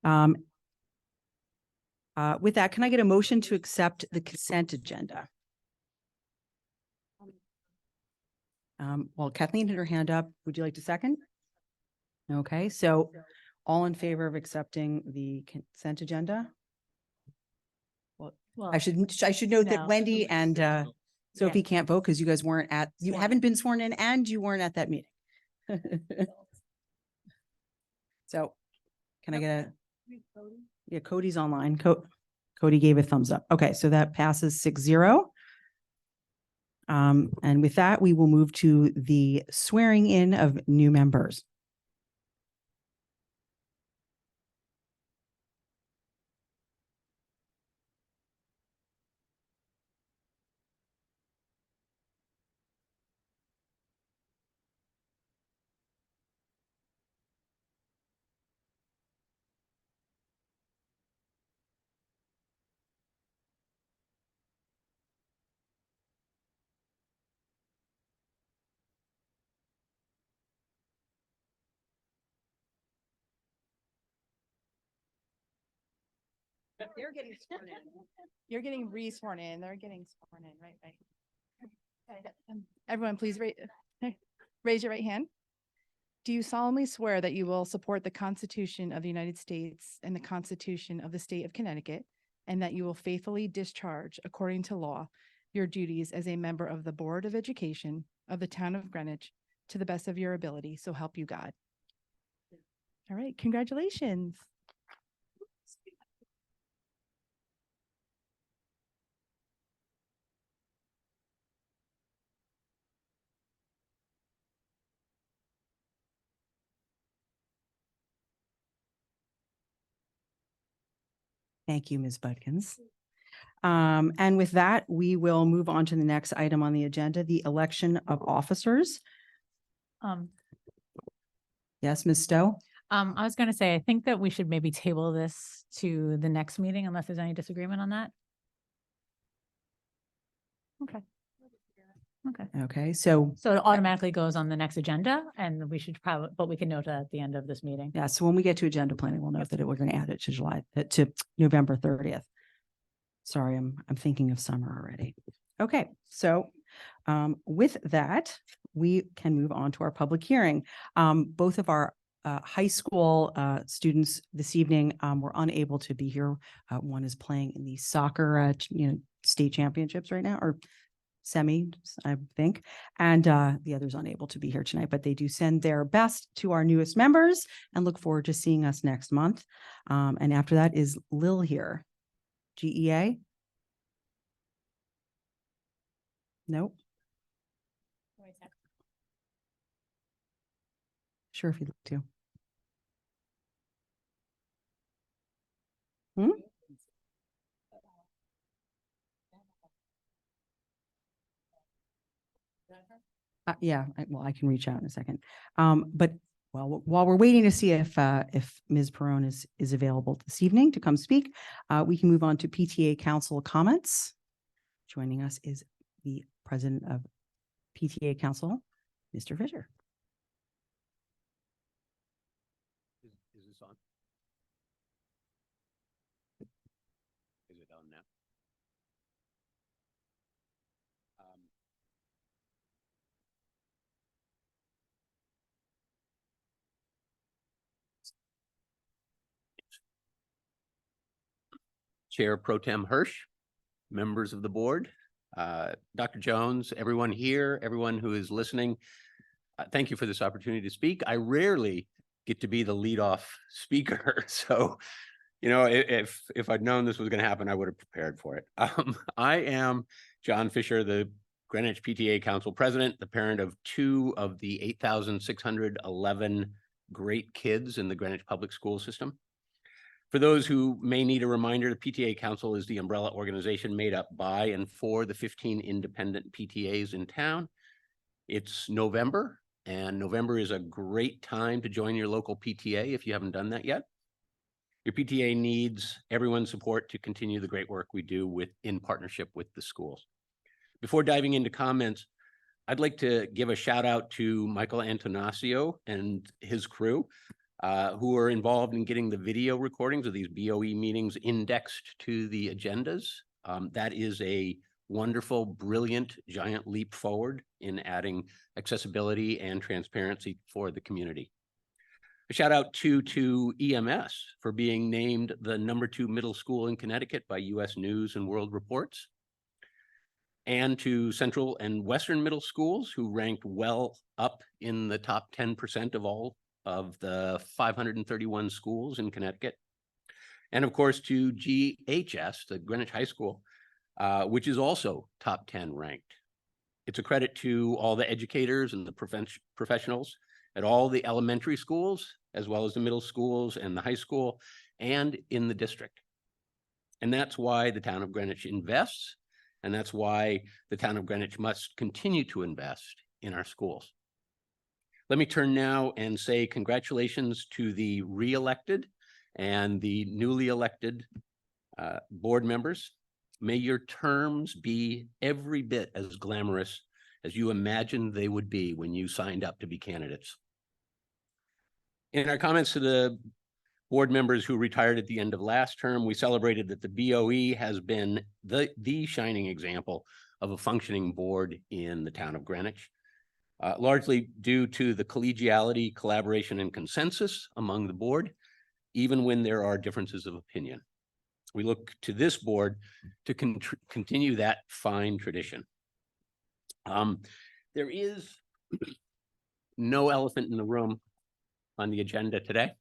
With that, can I get a motion to accept the consent agenda? Well, Kathleen had her hand up. Would you like to second? Okay, so all in favor of accepting the consent agenda? Well, I should note that no. Wendy and Sophie can't vote because you guys weren't at, you haven't been sworn in and you weren't at that meeting. So can I get yeah, Cody's online. Cody gave a thumbs up. Okay, so that passes 6-0. And with that, we will move to the swearing in of new members. They're getting sworn in. You're getting re-sworn in. They're getting sworn in, right? Okay. Everyone, please raise your right hand. Do you solemnly swear that you will support the Constitution of the United States and the Constitution of the State of Connecticut, and that you will faithfully discharge, according to law, your duties as a member of the Board of Education of the Town of Greenwich to the best of your ability, so help you God? All right, congratulations. Thank you, Ms. Budkins. And with that, we will move on to the next item on the agenda, the election of officers. Yes, Ms. Stowe? I was going to say, I think that we should maybe table this to the next meeting unless there's any disagreement on that. Okay. Okay. Okay, so So it automatically goes on the next agenda and we should probably, but we can note that at the end of this meeting. yeah, so when we get to agenda planning, we'll note that we're going to add it to to November 30th. Sorry, I'm thinking of summer already. Okay, so with that, we can move on to our public hearing. Both of our high school students this evening were unable to be here. One is playing in the soccer, state championships right now, or semi, I think, and the other's unable to be here tonight, but they do send their best to our newest members and look forward to seeing us next month. And after that is Lil here. GEA? Nope. Sure, if you'd like to. Yeah, I can reach out in a second. But while we're waiting to see if Ms. Perrone is available this evening to come speak, we can move on to PTA Council comments. Joining us is the president of PTA Council, Mr. Fisher. Is this on? Is it on now? Chair Pro Tem Hirsch, members of the board, Dr. Jones, everyone here, everyone who is listening, thank you for this opportunity to speak. I rarely get to be the leadoff speaker, so if I'd known this was going to happen, I would have prepared for it. I am John Fisher, the Greenwich PTA Council President, the parent of 2 of the 8,611 great kids in the Greenwich Public School System. For those who may need a reminder, the PTA Council is the umbrella organization made up by and for the 15 independent PTAs in town. It's November, and November is a great time to join your local PTA if you haven't done that yet. Your PTA needs everyone's support to continue the great work we do in partnership with the schools. Before diving into comments, I'd like to give a shout out to Michael Antonasio and his crew. who are involved in getting the video recordings of these BOE meetings indexed to the agendas. That is a wonderful, brilliant, giant leap forward in adding accessibility and transparency for the community. A shout out to EMS for being named the #2 middle school in Connecticut by US News and World Reports, and to Central and Western middle schools who ranked well up in the top 10% of all of the 531 schools in Connecticut. And of course to GHS, the Greenwich High School, which is also top 10 ranked. It's a credit to all the educators and the professionals at all the elementary schools, as well as the middle schools and the high school, and in the district. And that's why the town of Greenwich invests, and that's why the town of Greenwich must continue to invest in our schools. Let me turn now and say congratulations to the re-elected and the newly elected board members. May your terms be every bit as glamorous as you imagined they would be when you signed up to be candidates. In our comments to the board members who retired at the end of last term, we celebrated that the BOE has been the shining example of a functioning board in the town of Greenwich, largely due to the collegiality, collaboration, and consensus among the board, even when there are differences of opinion. We look to this board to continue that fine tradition. There is no elephant in the room on the agenda today.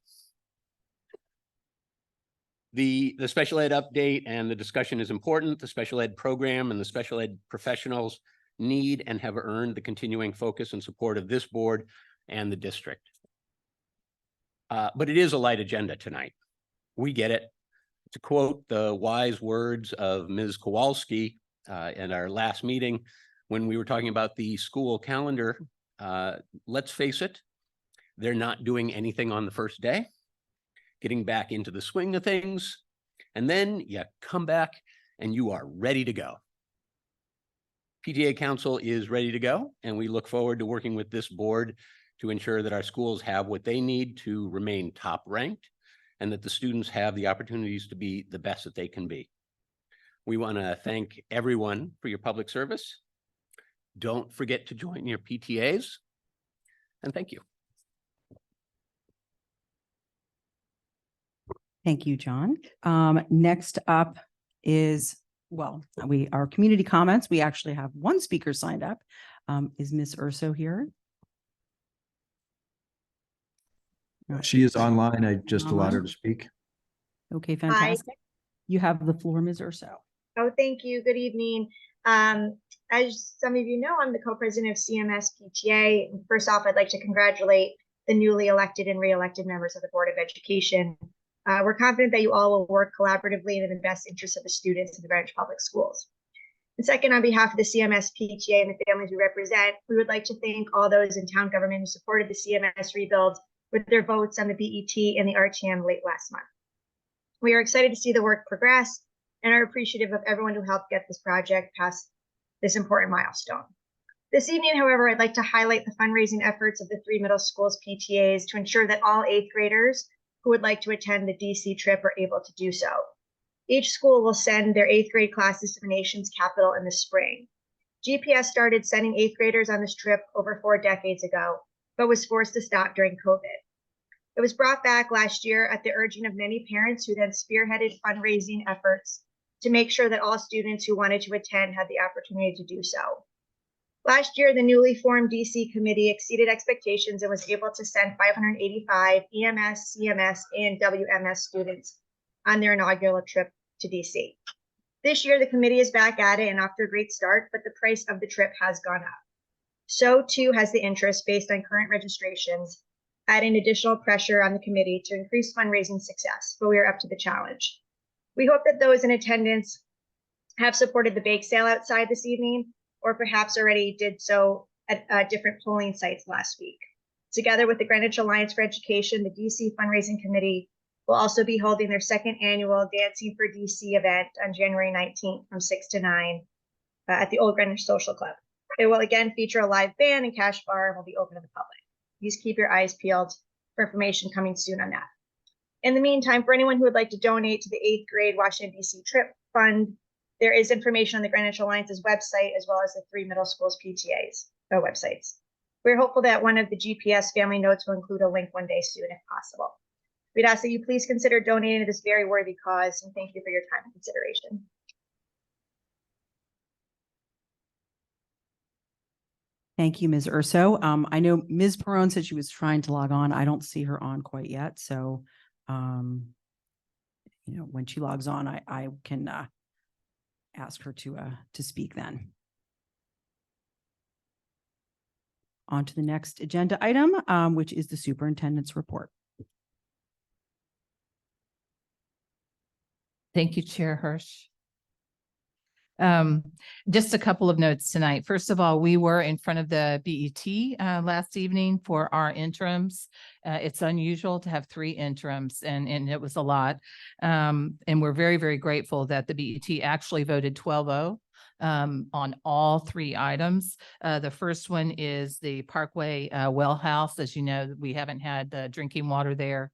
The special ed update and the discussion is important. The special ed program and the special ed professionals need and have earned the continuing focus and support of this board and the district. But it is a light agenda tonight. We get it. To quote the wise words of Ms. Kowalski in our last meeting, when we were talking about the school calendar, let's face it, they're not doing anything on the first day, getting back into the swing of things, and then you come back and you are ready to go. PTA Council is ready to go, and we look forward to working with this board to ensure that our schools have what they need to remain top ranked and that the students have the opportunities to be the best that they can be. We want to thank everyone for your public service. Don't forget to join your PTAs, and thank you. Thank you, John. Next up is, our community comments. We actually have one speaker signed up. Is Ms. Urso here? She is online. I just allowed her Online? to speak. Okay, fantastic. You have the floor, Ms. Urso. Oh, thank you. Good evening. As some of you know, I'm the co-president of CMS PTA. First off, I'd like to congratulate the newly elected and re-elected members of the Board of Education. We're confident that you all will work collaboratively in the best interest of the students in the Greenwich Public Schools. And second, on behalf of the CMS PTA and the families we represent, we would like to thank all those in town government who supported the CMS rebuild with their votes on the BET and the RTM late last month. We are excited to see the work progress and are appreciative of everyone who helped get this project past this important milestone. This evening, however, I'd like to highlight the fundraising efforts of the 3 middle schools PTAs to ensure that all 8th graders who would like to attend the DC trip are able to do so. Each school will send their 8th grade classes to the nation's capital in the spring. GPS started sending 8th graders on this trip over 4 decades ago, but was forced to stop during COVID. It was brought back last year at the urging of many parents who then spearheaded fundraising efforts to make sure that all students who wanted to attend had the opportunity to do so. Last year, the newly formed DC committee exceeded expectations and was able to send 585 EMS, CMS, and WMS students on their inaugural trip to DC. This year, the committee is back at it and off to a great start, but the price of the trip has gone up. So too has the interest based on current registrations, adding additional pressure on the committee to increase fundraising success, but we are up to the challenge. We hope that those in attendance have supported the bake sale outside this evening, or perhaps already did so at different polling sites last week. Together with the Greenwich Alliance for Education, the DC Fundraising Committee will also be holding their 2nd annual Dancing for DC event on January 19th from 6 to 9 at the Old Greenwich Social Club. It will again feature a live band and cash bar and will be open to the public. Please keep your eyes peeled for information coming soon on that. In the meantime, for anyone who would like to donate to the 8th grade Washington, D.C. trip fund, there is information on the Greenwich Alliance's website, as well as the 3 middle schools PTAs websites. We're hopeful that one of the GPS family notes will include a link one day soon, if possible. We'd ask that you please consider donating to this very worthy cause, and thank you for your time and consideration. Thank you, Ms. Urso. I know Ms. Perone said she was trying to log on. I don't see her on quite yet. So, when she logs on, I can ask her to speak then. On to the next agenda item, which is the superintendent's report. Thank you, Chair Hirsch. Just a couple of notes tonight. First of all, we were in front of the BET last evening for our interims. It's unusual to have 3 interims, and it was a lot. And we're very, very grateful that the BET actually voted 12-0 on all 3 items. The first one is the Parkway Well House. As you know, we haven't had the drinking water there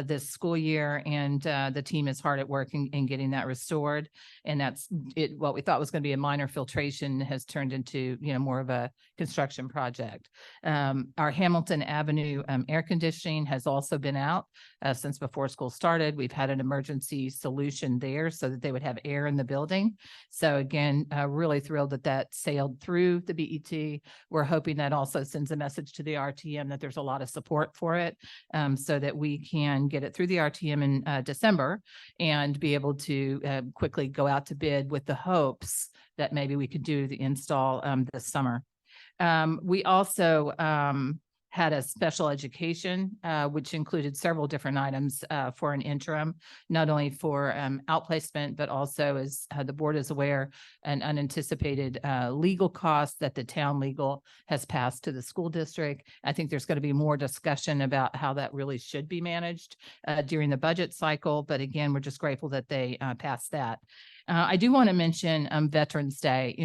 this school year, and the team is hard at work in getting that restored. And that's it. What we thought was going to be a minor filtration has turned into, more of a construction project. Our Hamilton Avenue air conditioning has also been out since before school started. We've had an emergency solution there so that they would have air in the building. So again, really thrilled that that sailed through the BET. We're hoping that also sends a message to the RTM that there's a lot of support for it, so that we can get it through the RTM in December and be able to quickly go out to bid with the hopes that maybe we could do the install this summer. We also had a special education, which included several different items for an interim, not only for outplacement, but also, as the board is aware, an unanticipated legal cost that the town legal has passed to the school district. I think there's going to be more discussion about how that really should be managed during the budget cycle. But again, we're just grateful that they passed that. I do want to mention Veterans Day.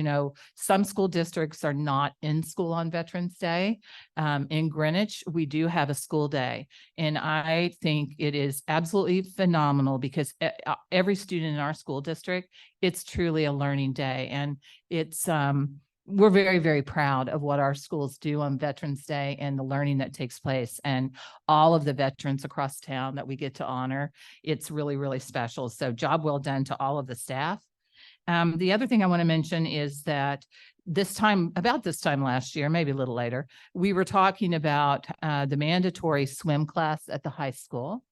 Some school districts are not in school on Veterans Day. In Greenwich, we do have a school day. And I think it is absolutely phenomenal because every student in our school district, it's truly a learning day. And it's we're very, very proud of what our schools do on Veterans Day and the learning that takes place, and all of the veterans across town that we get to honor. It's really, really special. So job well done to all of the staff. The other thing I want to mention is that about this time last year, maybe a little later, we were talking about the mandatory swim class at the high school,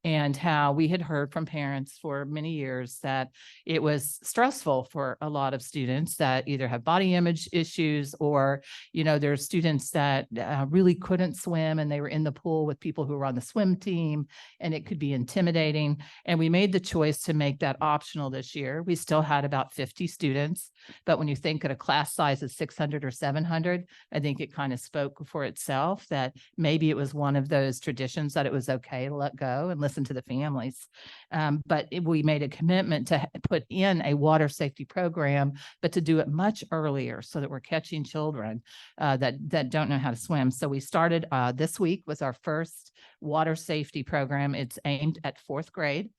and how we had heard from parents for many years that it was stressful for a lot of students that either have body image issues, or, there's students that really couldn't swim and they were in the pool with people who were on the swim team, and it could be intimidating. And we made the choice to make that optional this year. We still had about 50 students, but when you think at a class size of 600 or 700, I think it kind of spoke for itself that maybe it was one of those traditions that it was okay to let go and listen to the families. But we made a commitment to put in a water safety program, but to do it much earlier so that we're catching children that don't know how to swim. So we started this week with our first water safety program. It's aimed at 4th grade.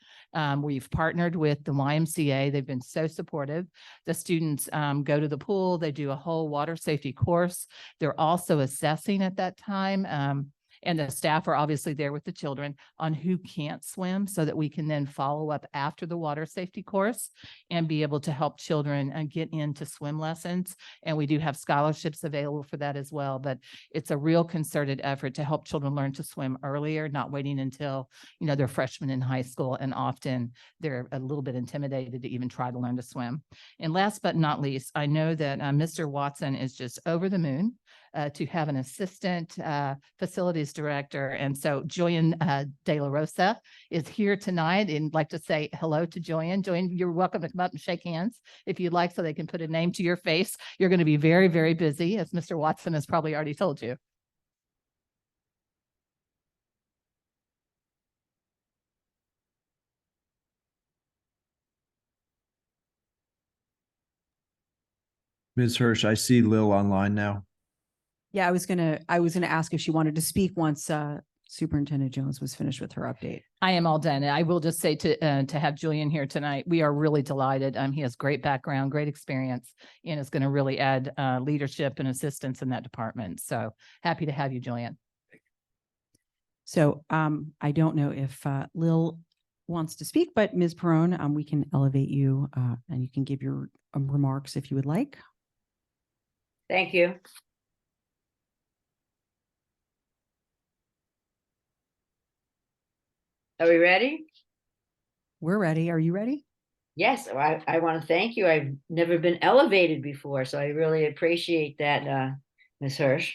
We've partnered with the YMCA. They've been so supportive. The students go to the pool. They do a whole water safety course. They're also assessing at that time. And the staff are obviously there with the children on who can't swim, so that we can then follow up after the water safety course and be able to help children get into swim lessons. And we do have scholarships available for that as well. But it's a real concerted effort to help children learn to swim earlier, not waiting until, they're freshmen in high school. And often they're a little bit intimidated to even try to learn to swim. And last but not least, I know that Mr. Watson is just over the moon to have an assistant facilities director. And so Joyen De La Rosa is here tonight, and I'd like to say hello to Joyen. Joyen, you're welcome to come up and shake hands if you'd like, so they can put a name to your face. You're going to be very, very busy, as Mr. Watson has probably already told you. Ms. Hirsch, I see Lil online now. Yeah, I was gonna ask if she wanted to speak once Superintendent Jones was finished with her update. I am all done. I will just say to have Julian here tonight, we are really delighted. He has great background, great experience, and is going to really add leadership and assistance in that department. So happy to have you, Julian. So I don't know if Lil wants to speak, but Ms. Perone, we can elevate you and you can give your remarks if you would like. Thank you. Are we ready? We're ready. Are you ready? Yes, I want to thank you. I've never been elevated before, so I really appreciate that, Ms. Hirsch.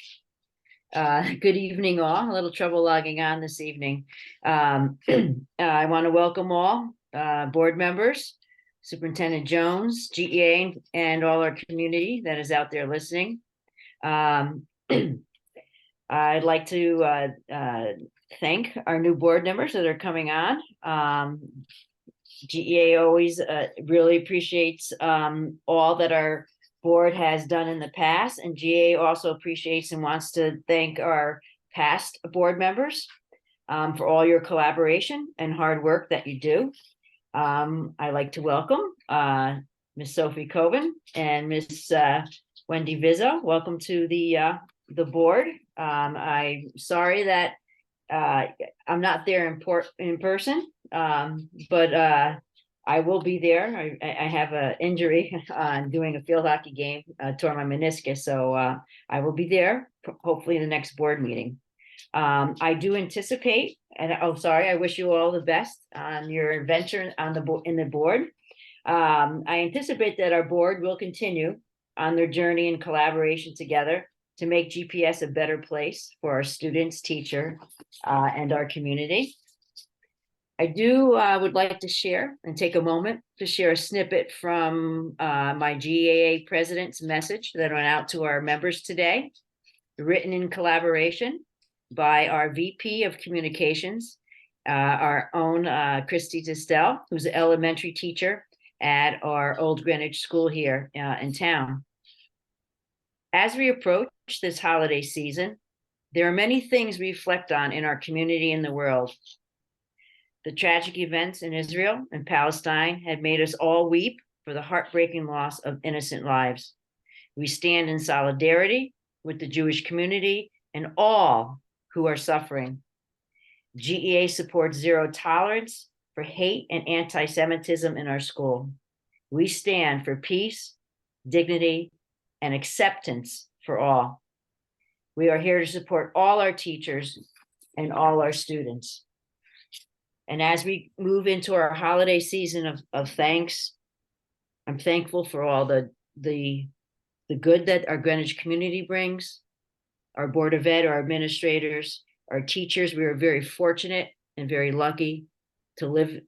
Good evening, all. A little trouble logging on this evening. I want to welcome all board members, Superintendent Jones, GEA, and all our community that is out there listening. I'd like to thank our new board members that are coming on. GEA always really appreciates all that our board has done in the past, and GEA also appreciates and wants to thank our past board members for all your collaboration and hard work that you do. I'd like to welcome Ms. Sophie Coben and Ms. Wendy Vizzo. Welcome to the board. I'm sorry that I'm not there in person, but I will be there. I have an injury on doing a field hockey game, tore my meniscus, so I will be there, hopefully in the next board meeting. I do anticipate, and I wish you all the best on your adventure on in the board. I anticipate that our board will continue on their journey in collaboration together to make GPS a better place for our students, teacher, and our community. I would like to share and take a moment to share a snippet from my GAA president's message that went out to our members today, written in collaboration by our VP of Communications, our own Christy Distel, who's an elementary teacher at our Old Greenwich School here in town. As we approach this holiday season, there are many things we reflect on in our community and the world. The tragic events in Israel and Palestine had made us all weep for the heartbreaking loss of innocent lives. We stand in solidarity with the Jewish community and all who are suffering. GEA supports zero tolerance for hate and anti-Semitism in our school. We stand for peace, dignity, and acceptance for all. We are here to support all our teachers and all our students. And as we move into our holiday season of thanks, I'm thankful for all the good that our Greenwich community brings, our Board of Ed, our administrators, our teachers. We are very fortunate and very lucky to live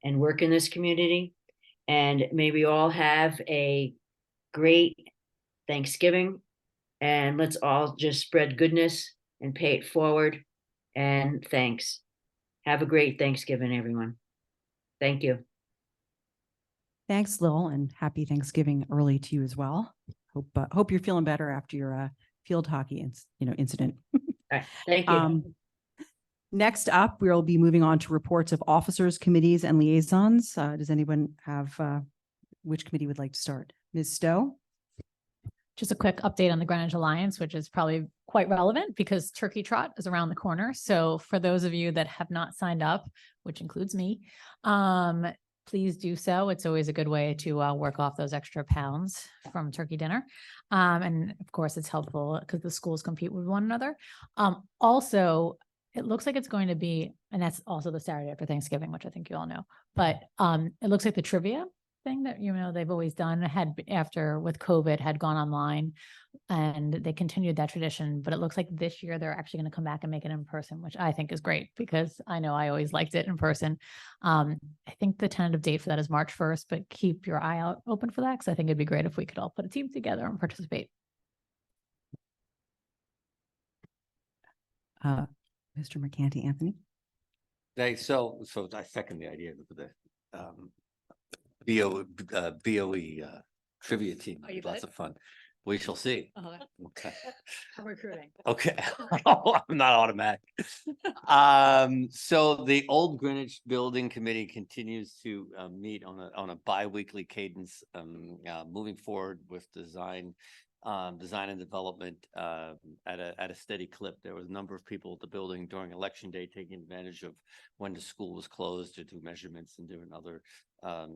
and work in this community. And may we all have a great Thanksgiving, and let's all just spread goodness and pay it forward. And thanks. Have a great Thanksgiving, everyone. Thank you. Thanks, Lil, and happy Thanksgiving early to you as well. Hope you're feeling better after your field hockey incident. All right. Thank you. Next up, we'll be moving on to reports of officers, committees, and liaisons. Does anyone have which committee would like to start? Ms. Stowe? Just a quick update on the Greenwich Alliance, which is probably quite relevant because Turkey Trot is around the corner. So for those of you that have not signed up, which includes me, please do so. It's always a good way to work off those extra pounds from turkey dinner. And of course, it's helpful because the schools compete with one another. Also, it looks like it's going to be, and that's also the Saturday after Thanksgiving, which I think you all know, but it looks like the trivia thing that, they've always done with COVID had gone online, and they continued that tradition. But it looks like this year they're actually going to come back and make it in person, which I think is great because I know I always liked it in person. I think the tentative date for that is March 1st, but keep your eye out open for that because I think it'd be great if we could all put a team together and participate. Mr. McCanty, Anthony? So I second the idea of the BOE trivia team. Oh, you Lots got of fun. We shall see. Okay. Okay. I'm recruiting. Okay, I'm not automatic. So the Old Greenwich Building Committee continues to meet on a bi-weekly cadence, moving forward with design and development at a steady clip. There was a number of people at the building during Election Day taking advantage of when the school was closed to do measurements and doing other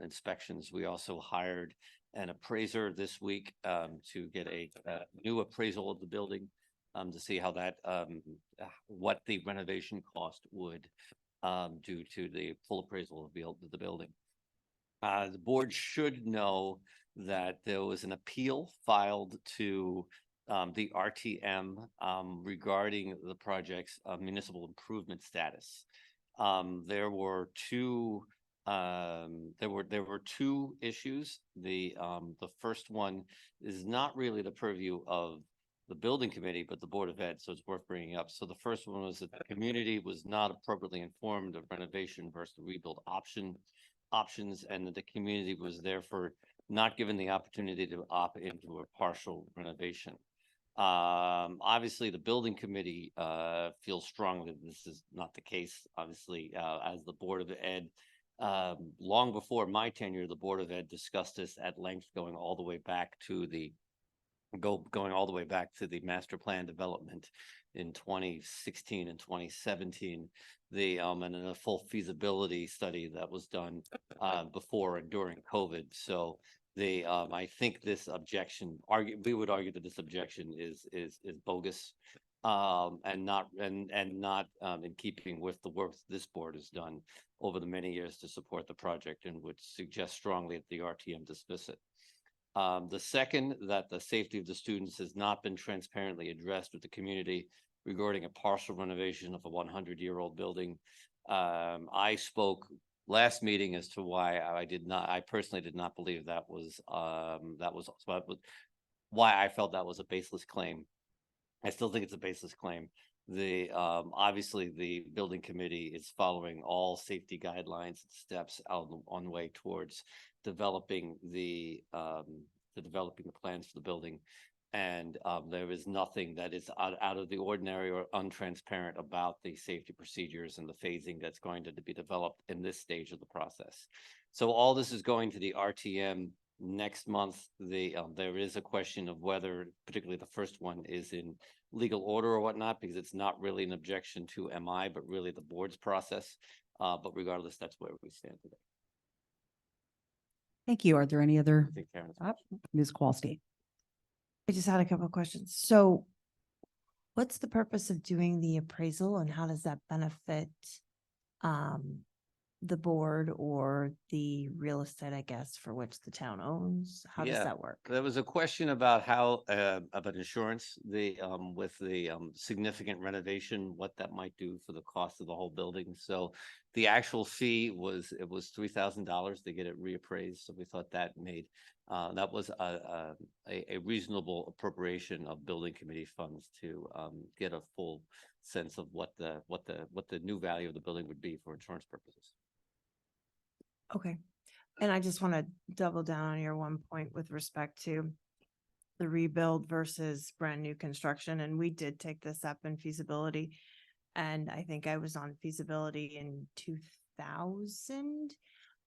inspections. We also hired an appraiser this week to get a new appraisal of the building to see how that what the renovation cost would do to the full appraisal of the building. The board should know that there was an appeal filed to the RTM regarding the project's municipal improvement status. There were two issues. The first one is not really the purview of the building committee, but the Board of Ed, so it's worth bringing up. So the first one was that the community was not appropriately informed of renovation versus rebuild options, and that the community was therefore not given the opportunity to opt into a partial renovation. Obviously, the building committee feels strongly that this is not the case. Obviously, as the Board of Ed, long before my tenure, the Board of Ed discussed this at length, going all the way back to the master plan development in 2016 and 2017, and in a full feasibility study that was done before and during COVID. So I think this objection, we would argue that this objection is bogus and not in keeping with the work this board has done over the many years to support the project, and would suggest strongly that the RTM dismiss it. The second, that the safety of the students has not been transparently addressed with the community regarding a partial renovation of a 100-year-old building. I spoke last meeting as to why I personally did not believe that was why I felt that was a baseless claim. I still think it's a baseless claim. Obviously the building committee is following all safety guidelines and steps on the way towards developing the plans for the building, and there is nothing that is out of the ordinary or untransparent about the safety procedures and the phasing that's going to be developed in this stage of the process. So all this is going to the RTM next month. There is a question of whether, particularly the first one, is in legal order or whatnot, because it's not really an objection to MI, but really the board's process. But regardless, that's where we stand today. Thank you. Are there any other? I think Karen's- Ms. Kowalski? I just had a couple of questions. So what's the purpose of doing the appraisal, and how does that benefit the board or the real estate, I guess, for which the town owns? How does Yeah, that work? There was a question about how about insurance, with the significant renovation, what that might do for the cost of the whole building. So the actual fee was $3,000 to get it reappraised. So we thought that was a reasonable appropriation of building committee funds to get a full sense of what the new value of the building would be for insurance purposes. Okay. And I just want to double down on your one point with respect to the rebuild versus brand new construction. And we did take this up in feasibility. And I think I was on feasibility in 2000.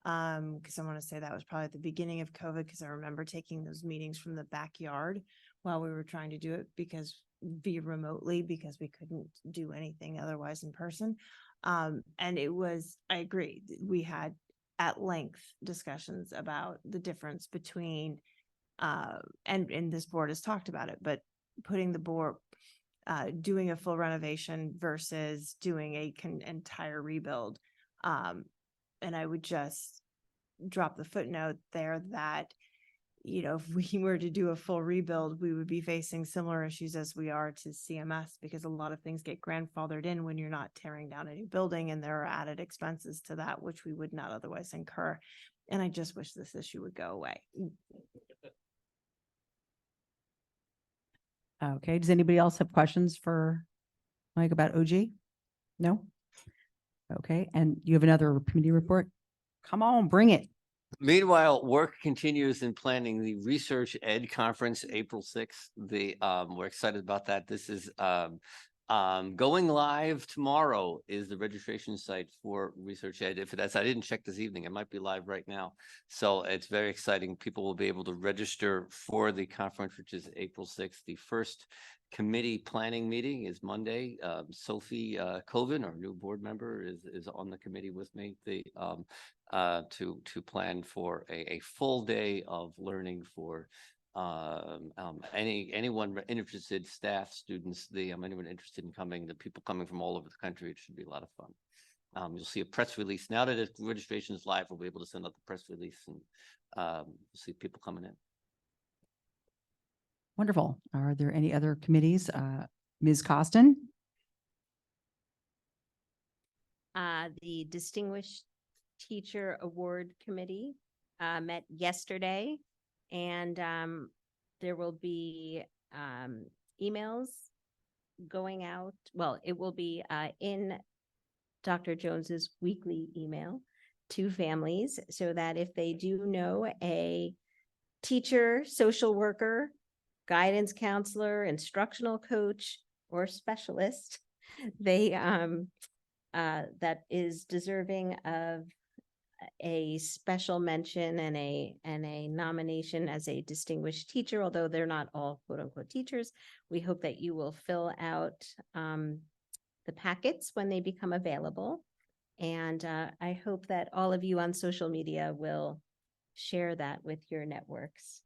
Because I want to say that was probably at the beginning of COVID, because I remember taking those meetings from the backyard while we were trying to do it remotely, because we couldn't do anything otherwise in person. And I agree. We had at length discussions about the difference between, and this board has talked about it, but putting the board, doing a full renovation versus doing an entire rebuild. And I would just drop the footnote there that, if we were to do a full rebuild, we would be facing similar issues as we are to CMS, because a lot of things get grandfathered in when you're not tearing down a new building, and there are added expenses to that, which we would not otherwise incur. And I just wish this issue would go away. Okay. Does anybody else have questions for Mike about OG? No? Okay. And you have another committee report? Come on, bring it. Meanwhile, work continues in planning the Research Ed Conference, April 6th. We're excited about that. This is going live tomorrow is the registration site for Research Ed. If that's, I didn't check this evening, it might be live right now. So it's very exciting. People will be able to register for the conference, which is April 6th. The first committee planning meeting is Monday. Sophie Coven, our new board member, is on the committee with me. To plan for a full day of learning for anyone interested, staff, students, anyone interested in coming, the people coming from all over the country. It should be a lot of fun. You'll see a press release now that the registration is live. We'll be able to send out the press release and see people coming in. Wonderful. Are there any other committees? Ms. Costin? The Distinguished Teacher Award Committee met yesterday, and there will be emails going out. Well, it will be in Dr. Jones's weekly email to families, so that if they do know a teacher, social worker, guidance counselor, instructional coach, or specialist, they that is deserving of a special mention and a nomination as a distinguished teacher, although they're not all quote unquote teachers. We hope that you will fill out the packets when they become available. And I hope that all of you on social media will share that with your networks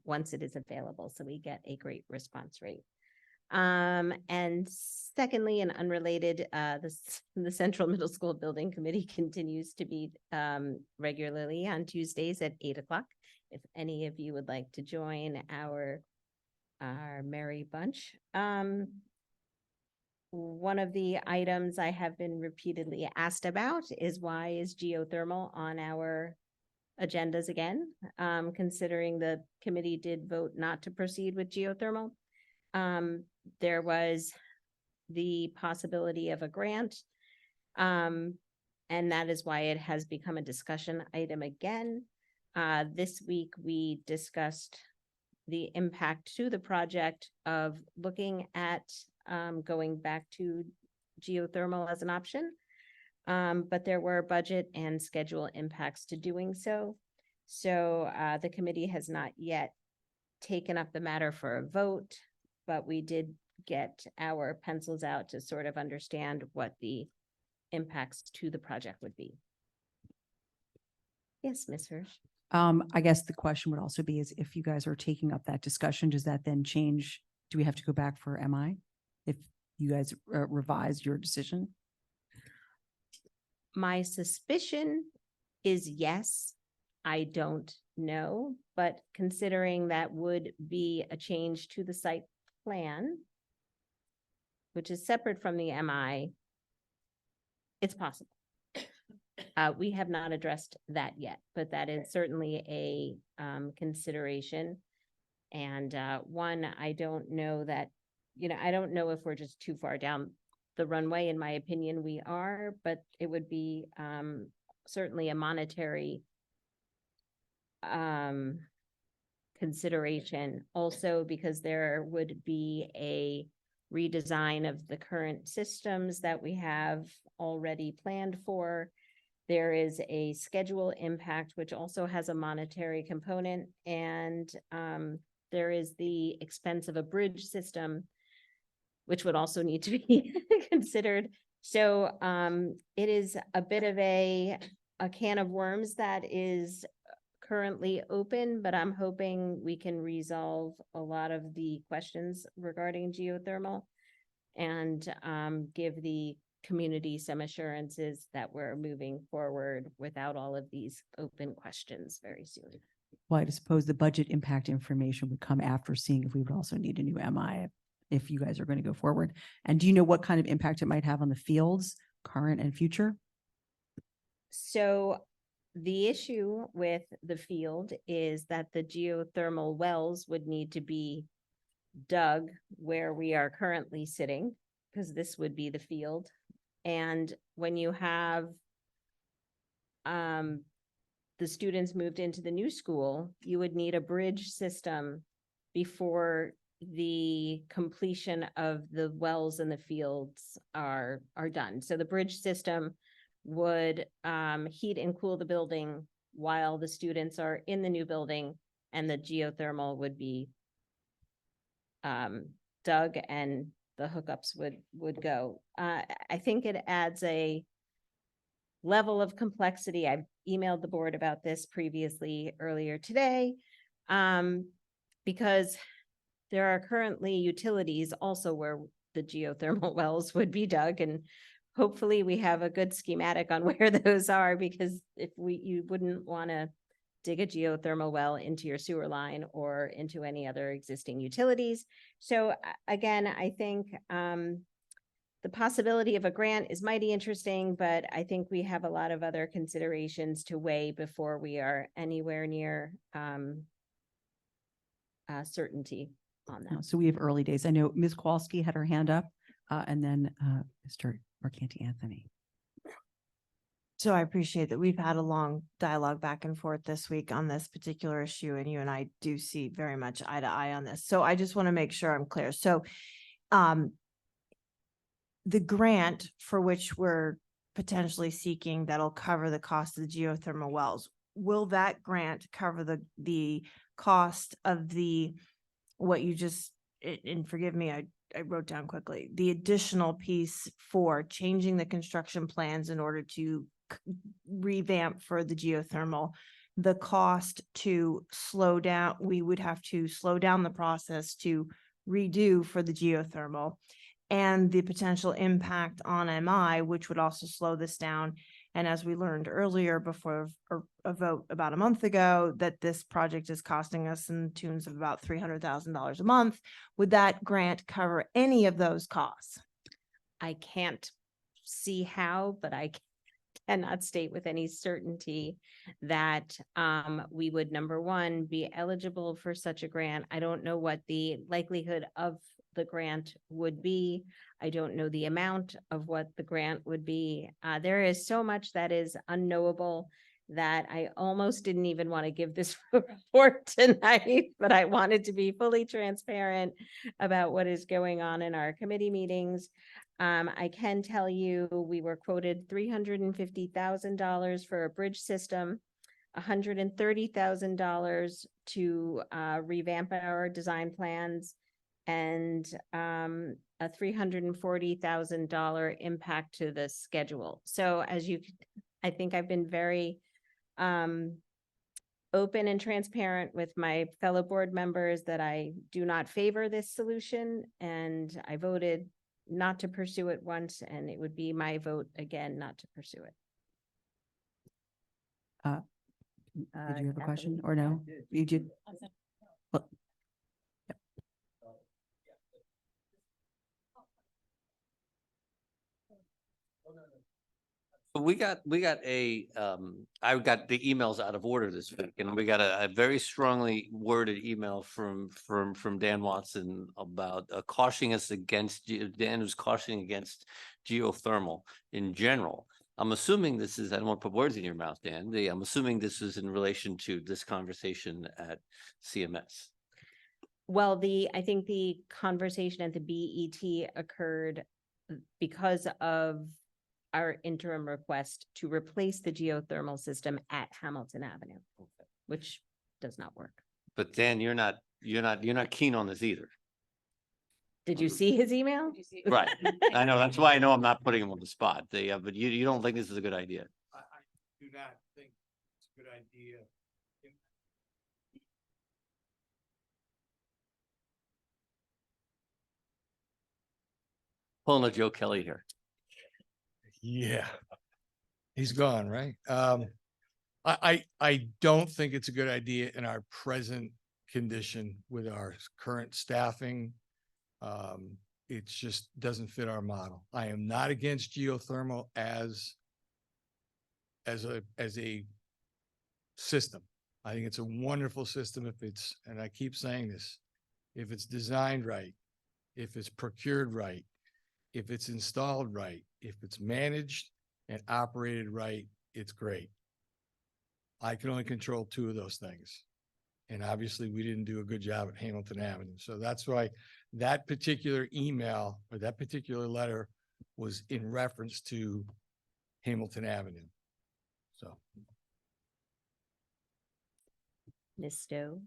once it is available, so we get a great response rate. And secondly, and unrelated, the Central Middle School Building Committee continues to meet regularly on Tuesdays at 8 o'clock. If any of you would like to join our merry bunch. One of the items I have been repeatedly asked about is, why is geothermal on our agendas again? Considering the committee did vote not to proceed with geothermal. There was the possibility of a grant, and that is why it has become a discussion item again. This week, we discussed the impact to the project of looking at going back to geothermal as an option, but there were budget and schedule impacts to doing so. So the committee has not yet taken up the matter for a vote, but we did get our pencils out to sort of understand what the impacts to the project would be. Yes, Ms. Hirsch. I guess the question would also be is, if you guys are taking up that discussion, does that then change? Do we have to go back for MI if you guys revise your decision? My suspicion is yes. I don't know, but considering that would be a change to the site plan, which is separate from the MI, it's possible. We have not addressed that yet, but that is certainly a consideration. And one, I don't know that, I don't know if we're just too far down the runway. In my opinion, we are, but it would be certainly a monetary consideration also, because there would be a redesign of the current systems that we have already planned for. There is a schedule impact, which also has a monetary component, and there is the expense of a bridge system, which would also need to be considered. So it is a bit of a can of worms that is currently open, but I'm hoping we can resolve a lot of the questions regarding geothermal and give the community some assurances that we're moving forward without all of these open questions very soon. Well, I suppose the budget impact information would come after seeing if we would also need a new MI if you guys are going to go forward. And do you know what kind of impact it might have on the fields, current and future? So the issue with the field is that the geothermal wells would need to be dug where we are currently sitting, because this would be the field. And when you have the students moved into the new school, you would need a bridge system before the completion of the wells and the fields are done. So the bridge system would heat and cool the building while the students are in the new building, and the geothermal would be dug and the hookups would go. I think it adds a level of complexity. I've emailed the board about this previously earlier today, because there are currently utilities also where the geothermal wells would be dug, and hopefully we have a good schematic on where those are, because you wouldn't want to dig a geothermal well into your sewer line or into any other existing utilities. So again, I think the possibility of a grant is mighty interesting, but I think we have a lot of other considerations to weigh before we are anywhere near certainty on that. So we have early days. I know Ms. Kowalski had her hand up, and then Mr. Mercanti Anthony. So I appreciate that we've had a long dialogue back and forth this week on this particular issue, and you and I do see very much eye to eye on this. So I just want to make sure I'm clear. So the grant for which we're potentially seeking that'll cover the cost of the geothermal wells, will that grant cover the cost of what you just, and forgive me, I wrote down quickly, the additional piece for changing the construction plans in order to revamp for the geothermal, the cost to slow down, we would have to slow down the process to redo for the geothermal, and the potential impact on MI, which would also slow this down. And as we learned earlier before a vote about a month ago, that this project is costing us in tunes of about $300,000 a month. Would that grant cover any of those costs? I can't see how, but I cannot state with any certainty that we would, number one, be eligible for such a grant. I don't know what the likelihood of the grant would be. I don't know the amount of what the grant would be. There is so much that is unknowable that I almost didn't even want to give this report tonight, but I wanted to be fully transparent about what is going on in our committee meetings. I can tell you, we were quoted $350,000 for a bridge system, $130,000 to revamp our design plans, and a $340,000 impact to the schedule. So I think I've been very open and transparent with my fellow board members that I do not favor this solution, and I voted not to pursue it once, and it would be my vote again not to pursue it. Did you have a question or no? You did? Well, We got I got the emails out of order this week, and we got a very strongly worded email from Dan Watson about cautioning us against, Dan was cautioning against geothermal in general. I'm assuming this is, I don't want to put words in your mouth, Dan, I'm assuming this is in relation to this conversation at CMS. Well, I think the conversation at the BET occurred because of our interim request to replace the geothermal system at Hamilton Avenue, which does not work. But Dan, you're not keen on this either. Did you see his email? Right. I know. That's why I know I'm not putting him on the spot. But you don't think this is a good idea. I do not think it's a good idea. Pulling a Joe Kelly here. Yeah. He's gone, right? I don't think it's a good idea in our present condition with our current staffing. It just doesn't fit our model. I am not against geothermal as a system. I think it's a wonderful system if it's, and I keep saying this, if it's designed right, if it's procured right, if it's installed right, if it's managed and operated right, it's great. I can only control two of those things. And obviously, we didn't do a good job at Hamilton Avenue. So that's why that particular email or that particular letter was in reference to Hamilton Avenue. So. Ms. Stowe?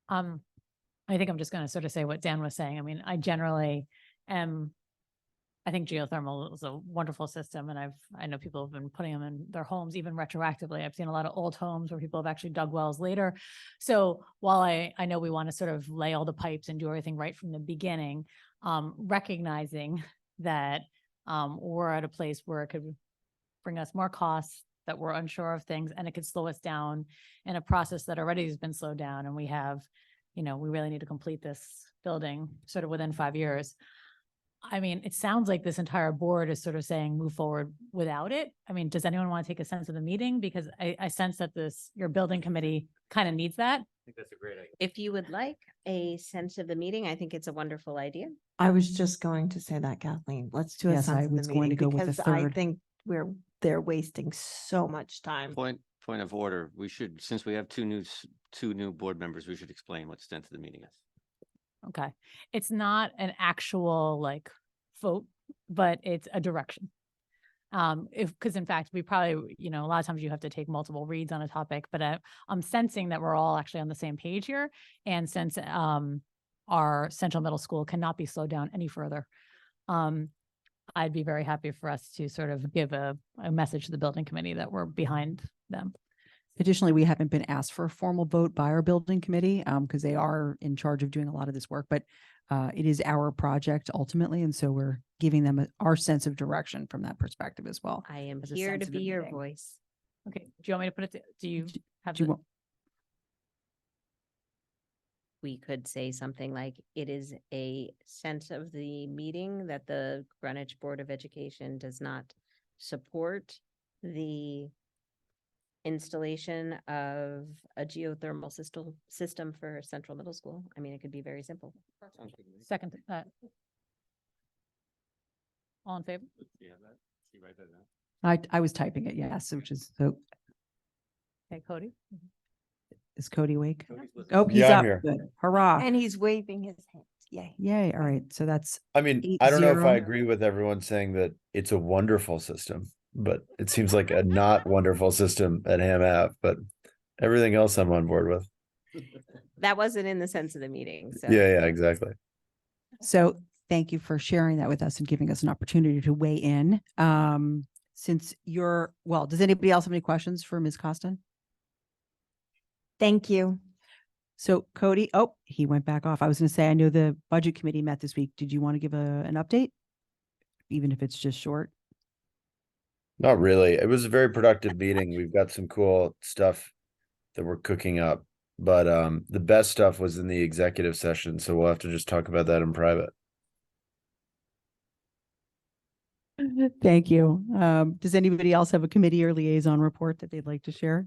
I think I'm just going to sort of say what Dan was saying. I mean, I generally am, I think geothermal is a wonderful system, and I know people have been putting them in their homes even retroactively. I've seen a lot of old homes where people have actually dug wells later. So while I know we want to sort of lay all the pipes and do everything right from the beginning, recognizing that we're at a place where it could bring us more costs, that we're unsure of things, and it could slow us down in a process that already has been slowed down. And we have, we really need to complete this building sort of within 5 years. I mean, it sounds like this entire board is sort of saying move forward without it. I mean, does anyone want to take a sense of the meeting? Because I sense that your building committee kind of needs that. I think that's a great idea. If you would like a sense of the meeting, I think it's a wonderful idea. I was just going to say that, Kathleen. Let's do a Yes, I sense of was the going to meeting go with a because I third. think they're wasting so much time. Point of order. We should, since we have two new board members, we should explain what extent of the meeting is. Okay. It's not an actual like vote, but it's a direction. Because in fact, we probably, a lot of times you have to take multiple reads on a topic, but I'm sensing that we're all actually on the same page here. And since our Central Middle School cannot be slowed down any further, I'd be very happy for us to sort of give a message to the building committee that we're behind them. Additionally, we haven't been asked for a formal vote by our building committee because they are in charge of doing a lot of this work, but it is our project ultimately. And so we're giving them our sense of direction from that perspective as well. I am As a here sense to of the be your meeting. voice. Okay. Do you want me to put it, do you have, Do you the- want, We could say something like, it is a sense of the meeting that the Greenwich Board of Education does not support the installation of a geothermal system for Central Middle School. I mean, it could be very simple. Sounds good to me. second, all in favor? Yeah, that, she write that down. I was typing it, yes, which is, so Okay, Cody? is Cody awake? Cody's listening. Oh, he's Yeah, I'm up. here. Good. Hurrah. And he's waving his hands. Yay. Yay. All right. So that's, I mean, I don't know if 8-0. I agree with everyone saying that it's a wonderful system, but it seems like a not wonderful system at Ham Ave, but everything else I'm on board with. That wasn't in the sense of the meeting, so. Yeah, exactly. so thank you for sharing that with us and giving us an opportunity to weigh in. Since does anybody else have any questions for Ms. Costin? Thank you. So Cody, he went back off. I was going to say, I know the budget committee met this week. Did you want to give an update? Even if it's just short? Not really. It was a very productive meeting. We've got some cool stuff that we're cooking up, but the best stuff was in the executive session. So we'll have to just talk about that in private. Thank you. Does anybody else have a committee or liaison report that they'd like to share?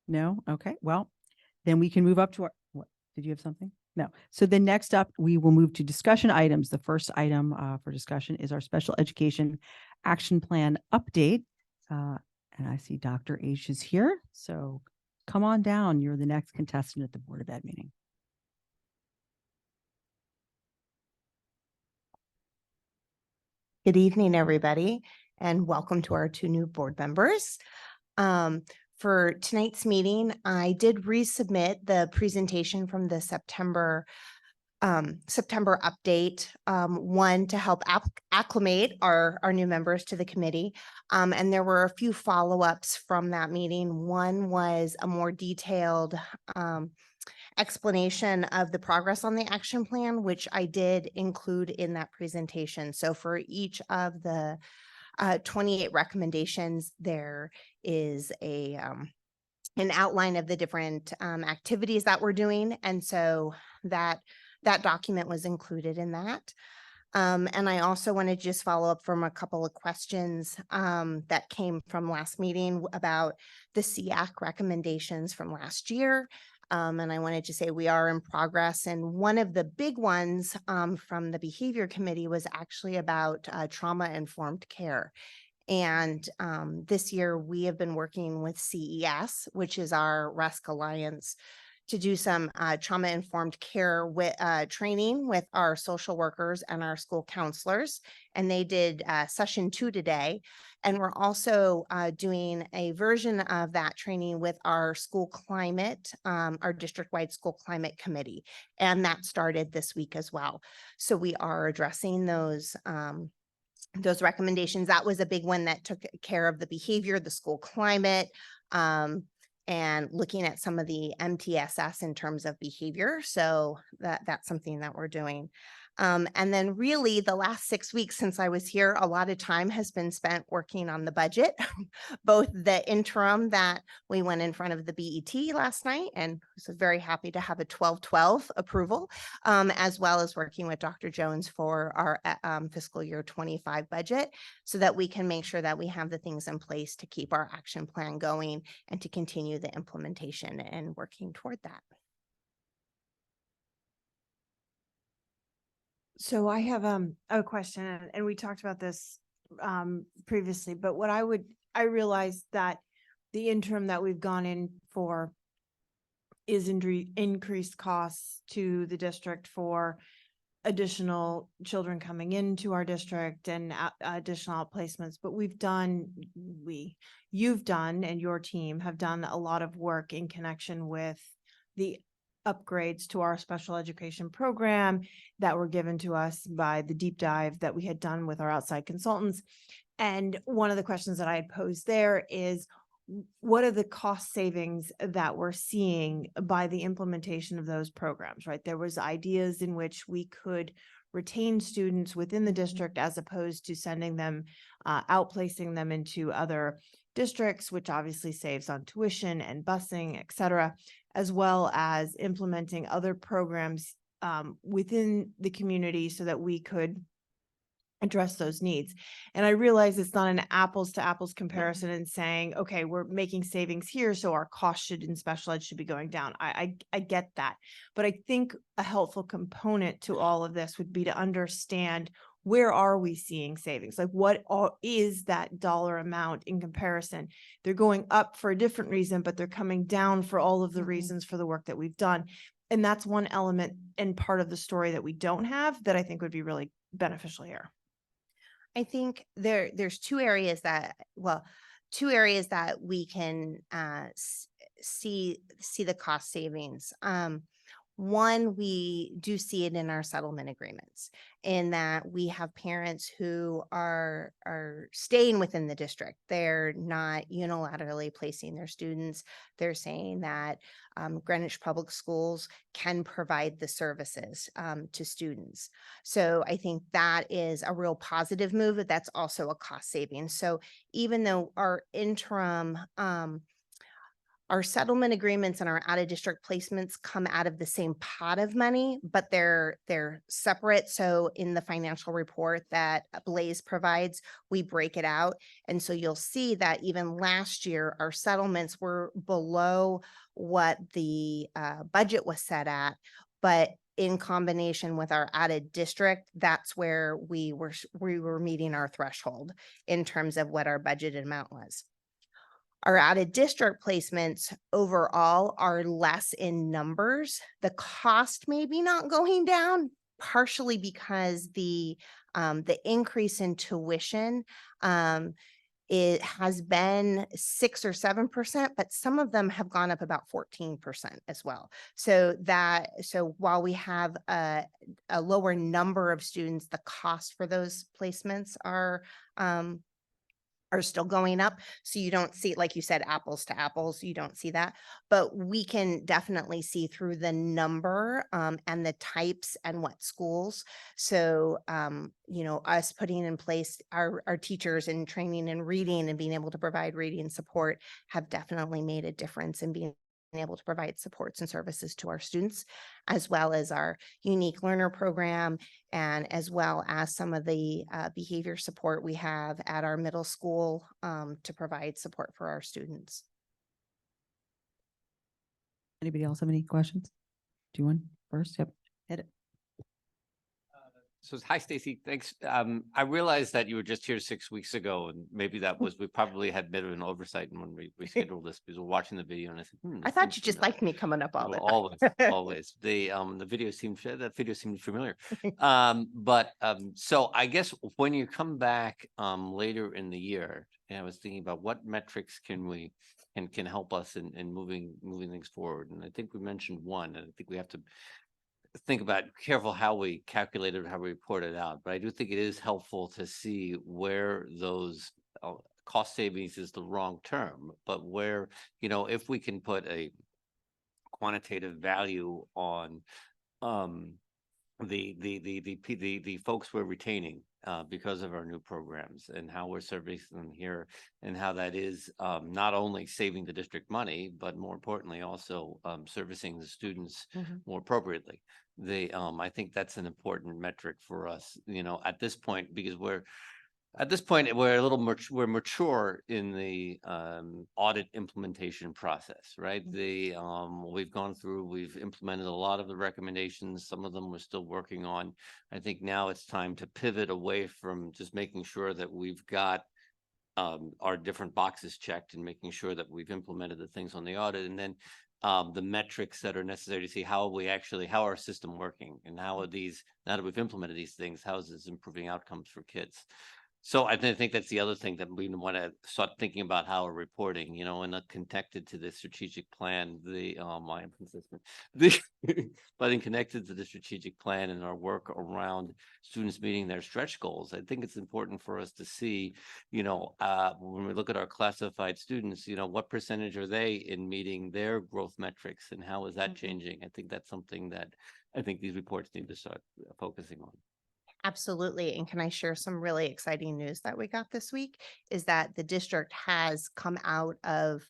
No? Okay, well, then we can move up to what, did you have something? No. So then next up, we will move to discussion items. The first item for discussion is our special education action plan update. And I see Dr. H is here. So come on down. You're the next contestant at the Board of Ed meeting. Good evening, everybody, and welcome to our two new board members. For tonight's meeting, I did resubmit the presentation from the September update, one to help acclimate our new members to the committee. And there were a few follow-ups from that meeting. One was a more detailed explanation of the progress on the action plan, which I did include in that presentation. So for each of the 28 recommendations, there is an outline of the different activities that we're doing. And so that document was included in that. And I also want to just follow up from a couple of questions that came from last meeting about the SEAC recommendations from last year. And I wanted to say we are in progress. And one of the big ones from the behavior committee was actually about trauma-informed care. And this year we have been working with CES, which is our RESC Alliance, to do some trauma-informed care with training with our social workers and our school counselors. And they did session 2 today. And we're also doing a version of that training with our school climate, our district-wide school climate committee. And that started this week as well. So we are addressing those recommendations. That was a big one that took care of the behavior, the school climate, and looking at some of the MTSS in terms of behavior. So that's something that we're doing. And then really the last 6 weeks since I was here, a lot of time has been spent working on the budget, both the interim that we went in front of the BET last night and was very happy to have a 12/12 approval, as well as working with Dr. Jones for our fiscal year 25 budget, so that we can make sure that we have the things in place to keep our action plan going and to continue the implementation and working toward that. So I have a question, and we talked about this previously, but I realized that the interim that we've gone in for is increased costs to the district for additional children coming into our district and additional outplacements. But you've done, and your team have done a lot of work in connection with the upgrades to our special education program that were given to us by the deep dive that we had done with our outside consultants. And one of the questions that I had posed there is, what are the cost savings that we're seeing by the implementation of those programs, right? There was ideas in which we could retain students within the district as opposed to sending them, outplacing them into other districts, which obviously saves on tuition and busing, et cetera, as well as implementing other programs within the community so that we could address those needs. And I realize it's not an apples to apples comparison and saying, okay, we're making savings here, so our cost in special ed should be going down. I get that. But I think a helpful component to all of this would be to understand, where are we seeing savings? Like, what is that dollar amount in comparison? They're going up for a different reason, but they're coming down for all of the reasons for the work that we've done. And that's one element and part of the story that we don't have that I think would be really beneficial here. I think there's two areas that we can see the cost savings. One, we do see it in our settlement agreements, in that we have parents who are staying within the district. They're not unilaterally placing their students. They're saying that Greenwich Public Schools can provide the services to students. So I think that is a real positive move, but that's also a cost saving. So even though our interim our settlement agreements and our out-of-district placements come out of the same pot of money, but they're separate. So in the financial report that Blaze provides, we break it out. And so you'll see that even last year, our settlements were below what the budget was set at, but in combination with our added district, that's where we were meeting our threshold in terms of what our budgeted amount was. Our added district placements overall are less in numbers. The cost may be not going down, partially because the increase in tuition, it has been 6 or 7%, but some of them have gone up about 14% as well. So while we have a lower number of students, the cost for those placements are still going up. So you don't see, like you said, apples to apples, you don't see that, but we can definitely see through the number and the types and what schools. So, us putting in place our teachers and training and reading and being able to provide reading support have definitely made a difference in being able to provide supports and services to our students, as well as our unique learner program, and as well as some of the behavior support we have at our middle school to provide support for our students. Anybody else have any questions? Do you want first? Yep, hit it. So hi, Stacy. Thanks. I realized that you were just here 6 weeks ago, and maybe that was, we probably had a bit of an oversight when we scheduled this because we're watching the video and I said, I this thought seems you just familiar. liked me coming up all the Well, time. always. The video seemed, that video seemed familiar. So I guess when you come back, later in the year, and I was thinking about what metrics can we, and can help us in moving things forward. And I think we mentioned one, and I think we have to think about careful how we calculate it, how we report it out. But I do think it is helpful to see where those cost savings is the wrong term, but where, if we can put a quantitative value on the folks we're retaining because of our new programs and how we're servicing them here, and how that is not only saving the district money, but more importantly also servicing the students more appropriately. I think that's an important metric for us, at this point, because we're a little we're mature in the audit implementation process, right? We've gone through, we've implemented a lot of the recommendations. Some of them we're still working on. I think now it's time to pivot away from just making sure that we've got our different boxes checked and making sure that we've implemented the things on the audit, and then the metrics that are necessary to see how our system working, and how are these, now that we've implemented these things, how is this improving outcomes for kids? So I think that's the other thing that we want to start thinking about, how we're reporting, and connected to the strategic plan, I am consistent, but in connected to the strategic plan and our work around students meeting their stretch goals. I think it's important for us to see, when we look at our classified students, what percentage are they in meeting their growth metrics, and how is that changing? I think that's something that I think these reports need to start focusing on. Absolutely. And can I share some really exciting news that we got this week is that the district has come out of,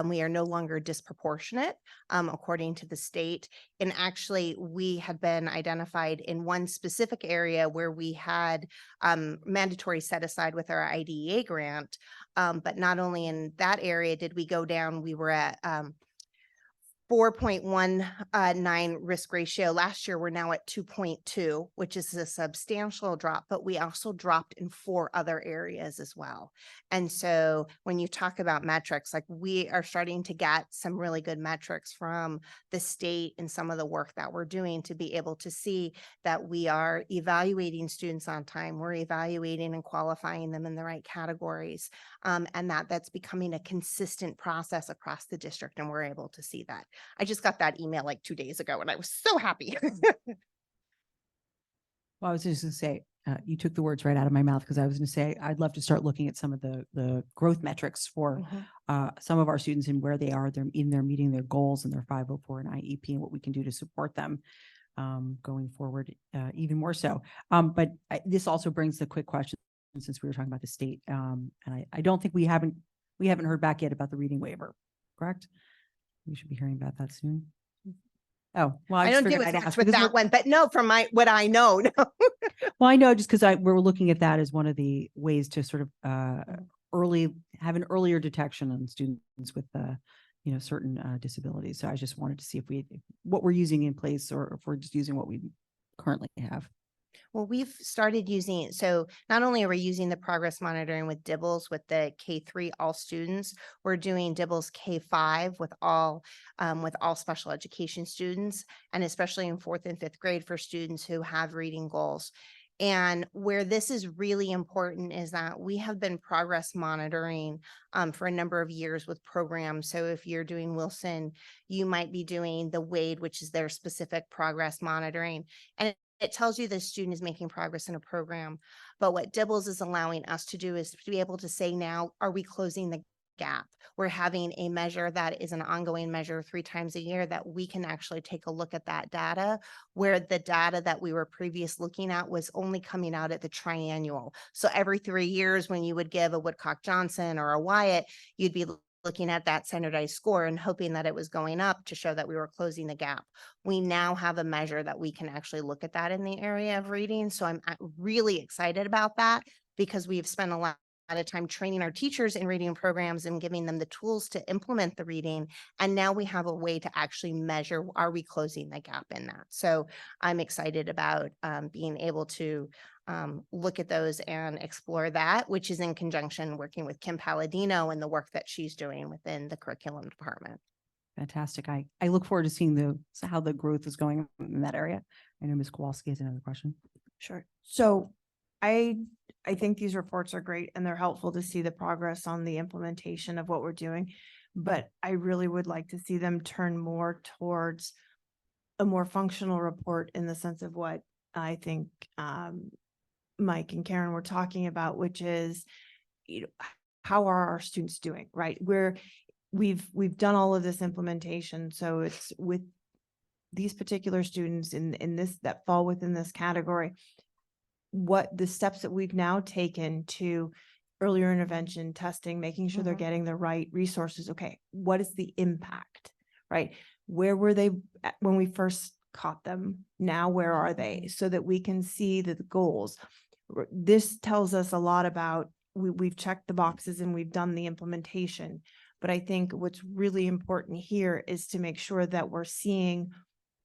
we are no longer disproportionate, according to the state. And actually, we had been identified in one specific area where we had mandatory set aside with our IDEA grant. But not only in that area did we go down, we were at 4.19 risk ratio. Last year, we're now at 2.2, which is a substantial drop, but we also dropped in 4 other areas as well. And so when you talk about metrics, like we are starting to get some really good metrics from the state and some of the work that we're doing to be able to see that we are evaluating students on time. We're evaluating and qualifying them in the right categories, and that's becoming a consistent process across the district. And we're able to see that. I just got that email like 2 days ago and I was so happy. Well, I was just gonna say, you took the words right out of my mouth, because I was gonna say, I'd love to start looking at some of the growth metrics for some of our students and where they are, they're meeting their goals and their 504 and IEP, and what we can do to support them going forward, even more so. But this also brings the quick question, since we were talking about the state, and I don't think we haven't heard back yet about the reading waiver, correct? We should be hearing about that soon. Oh, well, I just don't deal figured with I'd ask, with because that one, but no, from what I know, no. well, I know, just because we're looking at that as one of the ways to sort of have an earlier detection on students with certain disabilities. So I just wanted to see what we're using in place, or if we're just using what we currently have. Well, we've started using it. So not only are we using the progress monitoring with DIBELS with the K3 all students, we're doing DIBELS K5 with all special education students, and especially in 4th and 5th grade for students who have reading goals. And where this is really important is that we have been progress monitoring for a number of years with programs. So if you're doing Wilson, you might be doing the WADE, which is their specific progress monitoring. And it tells you the student is making progress in a program. But what DIBELS is allowing us to do is to be able to say, now, are we closing the gap? We're having a measure that is an ongoing measure 3 times a year, that we can actually take a look at that data, where the data that we were previous looking at was only coming out at the triannual. So every 3 years, when you would give a Woodcock Johnson or a Wyatt, you'd be looking at that standardized score and hoping that it was going up to show that we were closing the gap. We now have a measure that we can actually look at that in the area of reading. So I'm really excited about that, because we've spent a lot of time training our teachers in reading programs and giving them the tools to implement the reading. And now we have a way to actually measure, are we closing the gap in that? So I'm excited about being able to look at those and explore that, which is in conjunction working with Kim Palladino and the work that she's doing within the curriculum department. Fantastic. I look forward to seeing how the growth is going in that area. I know Ms. Kowalski has another question. Sure. So I think these reports are great and they're helpful to see the progress on the implementation of what we're doing. But I really would like to see them turn more towards a more functional report in the sense of what I think Mike and Karen were talking about, which is, how are our students doing, right? We've done all of this implementation. So it's with these particular students in this that fall within this category, what the steps that we've now taken to earlier intervention testing, making sure they're getting the right resources. Okay, what is the impact, right? Where were they when we first caught them? Now, where are they? So that we can see the goals. This tells us a lot about, we've checked the boxes and we've done the implementation. But I think what's really important here is to make sure that we're seeing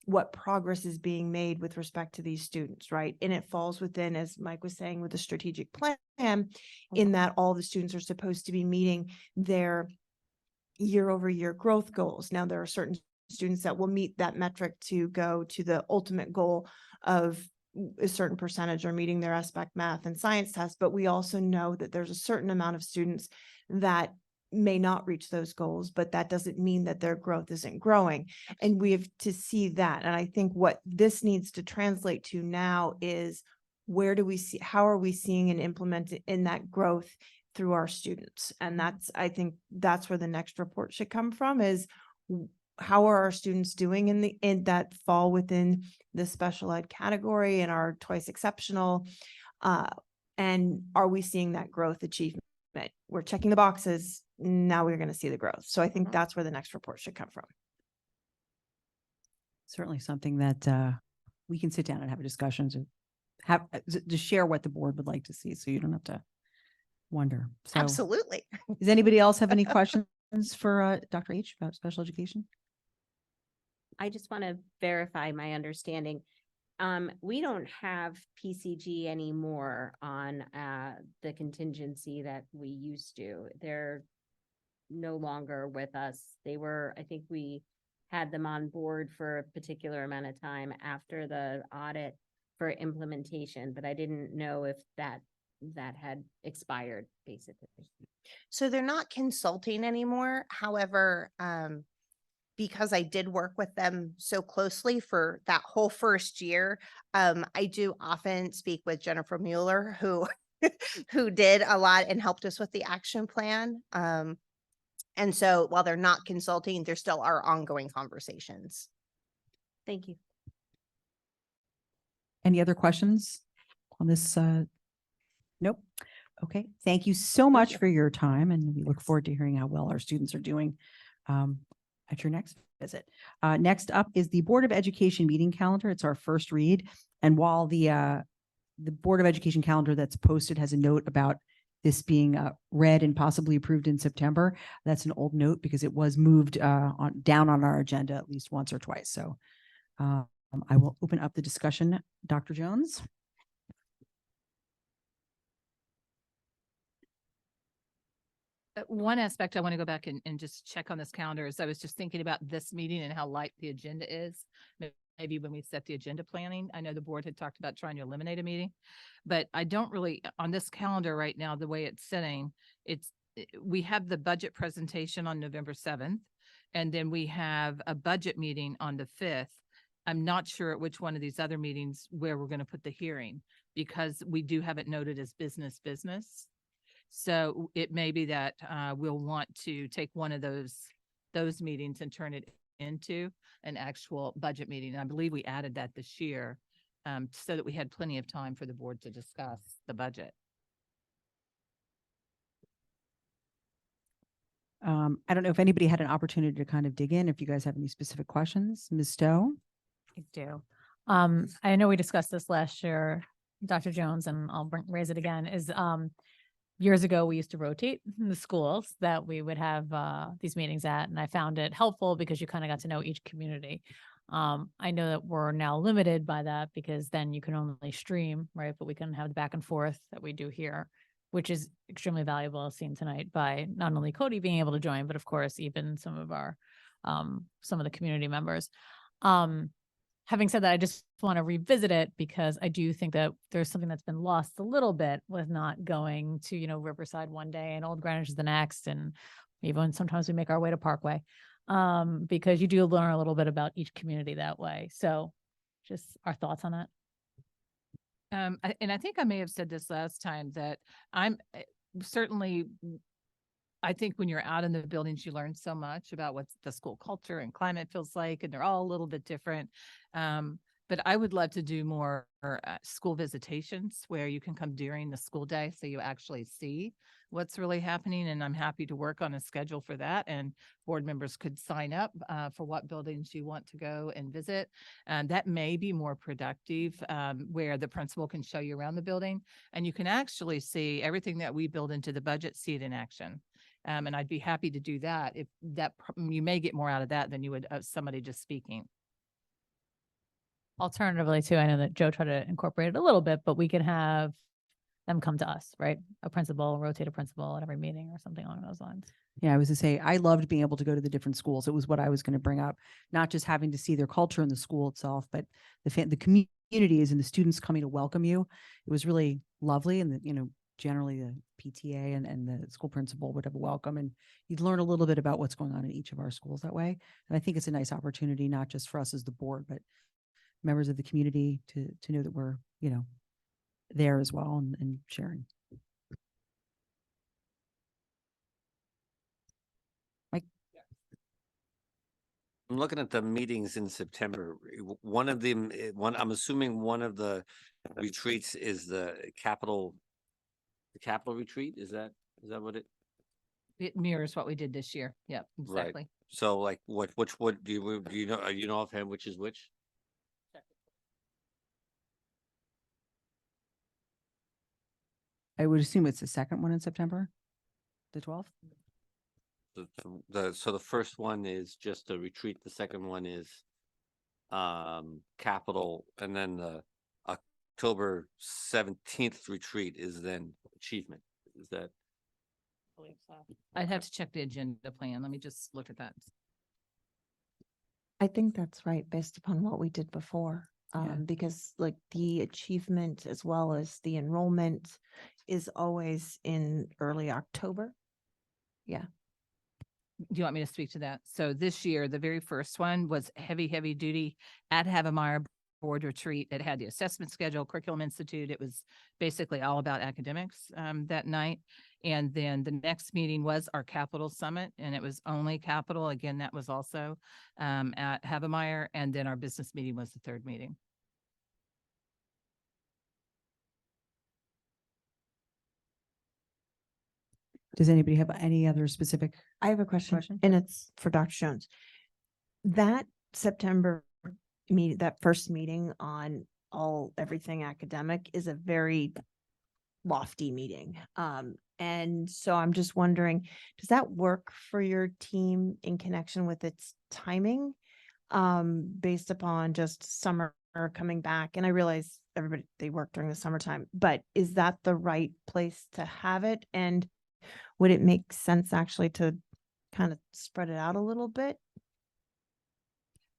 what progress is being made with respect to these students, right? And it falls within, as Mike was saying, with the strategic plan, in that all the students are supposed to be meeting their year-over-year growth goals. Now, there are certain students that will meet that metric to go to the ultimate goal of a certain percentage or meeting their SBAC math and science tests, but we also know that there's a certain amount of students that may not reach those goals, but that doesn't mean that their growth isn't growing. And we have to see that. And I think what this needs to translate to now is, where do we see, how are we seeing and implementing in that growth through our students? And I think that's where the next report should come from, is how are our students doing in that fall within the special ed category and are twice exceptional? And are we seeing that growth achievement? We're checking the boxes. Now we're going to see the growth. So I think that's where the next report should come from. Certainly something that we can sit down and have a discussion to share what the board would like to see, so you don't have to wonder. So, absolutely. does anybody else have any questions for Dr. H about special education? I just want to verify my understanding. We don't have PCG anymore on the contingency that we used to. They're no longer with us. They were, I think we had them on board for a particular amount of time after the audit for implementation, but I didn't know if that had expired, basically. So they're not consulting anymore. However, because I did work with them so closely for that whole first year, I do often speak with Jennifer Mueller, who did a lot and helped us with the action plan. And so while they're not consulting, there still are ongoing conversations. Thank you. Any other questions on this? Nope. Okay. Thank you so much for your time, and we look forward to hearing how well our students are doing at your next visit. Next up is the Board of Education meeting calendar. It's our first read. And while the Board of Education calendar that's posted has a note about this being read and possibly approved in September, that's an old note because it was moved down on our agenda at least once or twice. So I will open up the discussion. Dr. Jones. One aspect I want to go back and just check on this calendar is I was just thinking about this meeting and how light the agenda is. Maybe when we set the agenda planning, I know the board had talked about trying to eliminate a meeting, but I don't really, on this calendar right now, the way it's sitting, we have the budget presentation on November 7th, and then we have a budget meeting on the 5th. I'm not sure at which one of these other meetings where we're going to put the hearing, because we do have it noted as business. So it may be that we'll want to take one of those meetings and turn it into an actual budget meeting. And I believe we added that this year so that we had plenty of time for the board to discuss the budget. I don't know if anybody had an opportunity to kind of dig in, if you guys have any specific questions. Ms. Stowe? I do. I know we discussed this last year, Dr. Jones, and I'll raise it again, is years ago, we used to rotate the schools that we would have these meetings at, and I found it helpful because you kind of got to know each community. I know that we're now limited by that because then you can only stream, right? But we can have the back and forth that we do here, which is extremely valuable, as seen tonight by not only Cody being able to join, but of course, even some of our, some of the community members. Having said that, I just want to revisit it because I do think that there's something that's been lost a little bit with not going to, you know, Riverside one day and Old Greenwich the next. And even sometimes we make our way to Parkway, because you do learn a little bit about each community that way. So just our thoughts on that. And I think I may have said this last time that I'm certainly, I think when you're out in the buildings, you learn so much about what the school culture and climate feels like, and they're all a little bit different. But I would love to do more school visitations where you can come during the school day so you actually see what's really happening. And I'm happy to work on a schedule for that. And board members could sign up for what buildings you want to go and visit. That may be more productive, where the principal can show you around the building and you can actually see everything that we build into the budget, see it in action. And I'd be happy to do that. If that, you may get more out of that than you would somebody just speaking. Alternatively too, I know that Joe tried to incorporate it a little bit, but we can have them come to us, right? A principal, rotate a principal at every meeting or something along those lines. Yeah, I was to say, I loved being able to go to the different schools. It was what I was going to bring up, not just having to see their culture in the school itself, but the communities and the students coming to welcome you. It was really lovely. And you know, generally the PTA and the school principal would have a welcome, and you'd learn a little bit about what's going on in each of our schools that way. And I think it's a nice opportunity, not just for us as the board, but members of the community to know that we're, you know, there as well and sharing. Mike? I'm looking at the meetings in September. One of them, I'm assuming one of the retreats is the capital retreat. Is that what It mirrors what we did this year. Yep, exactly. Right. So like what do you know offhand which is which? I would assume it's the second one in September, the 12th. So the first one is just a retreat. The second one is capital, and then the October 17th retreat is then achievement. Is that? I'd have to check the agenda plan. Let me just look at that. I think that's right, based upon what we did before. Yeah. Because like the achievement as well as the enrollment is always in early October. Yeah. Do you want me to speak to that? So this year, the very first one was heavy duty at Havemeyer board retreat. It had the assessment schedule, Curriculum Institute. It was basically all about academics that night. And then the next meeting was our capital summit, and it was only capital. Again, that was also at Havemeyer. And then our business meeting was the third meeting. Does anybody have any other specific? I have a question, Question? and it's for Dr. Jones. That September meeting, that first meeting on everything academic is a very lofty meeting. And so I'm just wondering, does that work for your team in connection with its timing? Based upon just summer coming back, and I realize everybody, they work during the summertime, but is that the right place to have it? And would it make sense actually to kind of spread it out a little bit?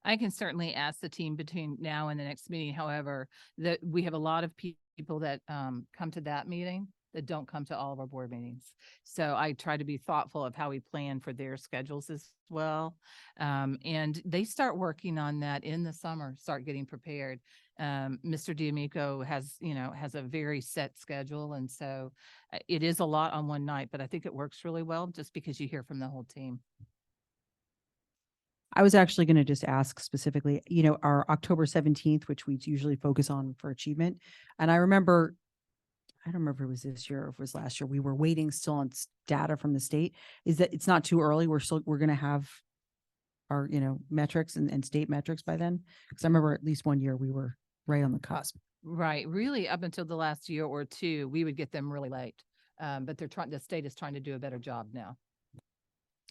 I can certainly ask the team between now and the next meeting. However, that we have a lot of people that come to that meeting that don't come to all of our board meetings. So I try to be thoughtful of how we plan for their schedules as well. And they start working on that in the summer, start getting prepared. Mr. D'Amico has a very set schedule. And so it is a lot on one night, but I think it works really well just because you hear from the whole team. I was actually going to just ask specifically, you know, our October 17th, which we usually focus on for achievement. And I don't remember if it was this year or if it was last year, we were waiting still on data from the state. Is that it's not too early? We're going to have our, you know, metrics and state metrics by then? Because I remember at least one year we were right on the cusp. Right. Really, up until the last year or two, we would get them really late. But the state is trying to do a better job now.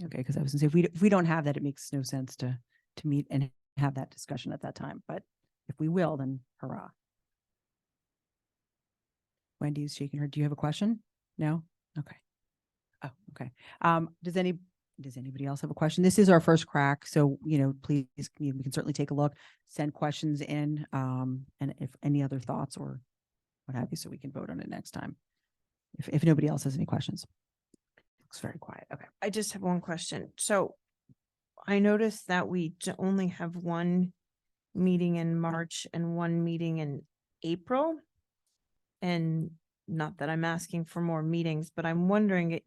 Okay, because I was gonna say, if we don't have that, it makes no sense to meet and have that discussion at that time. But if we will, then hurrah. Wendy is shaking her. Do you have a question? No? Okay. Oh, okay. Does anybody else have a question? This is our first crack, so, please, we can certainly take a look, send questions in, and if any other thoughts or what have you, so we can vote on it next time. If nobody else has any questions. Looks very quiet. Okay. I just have one question. So I noticed that we only have one meeting in March and one meeting in April. And not that I'm asking for more meetings, but I'm wondering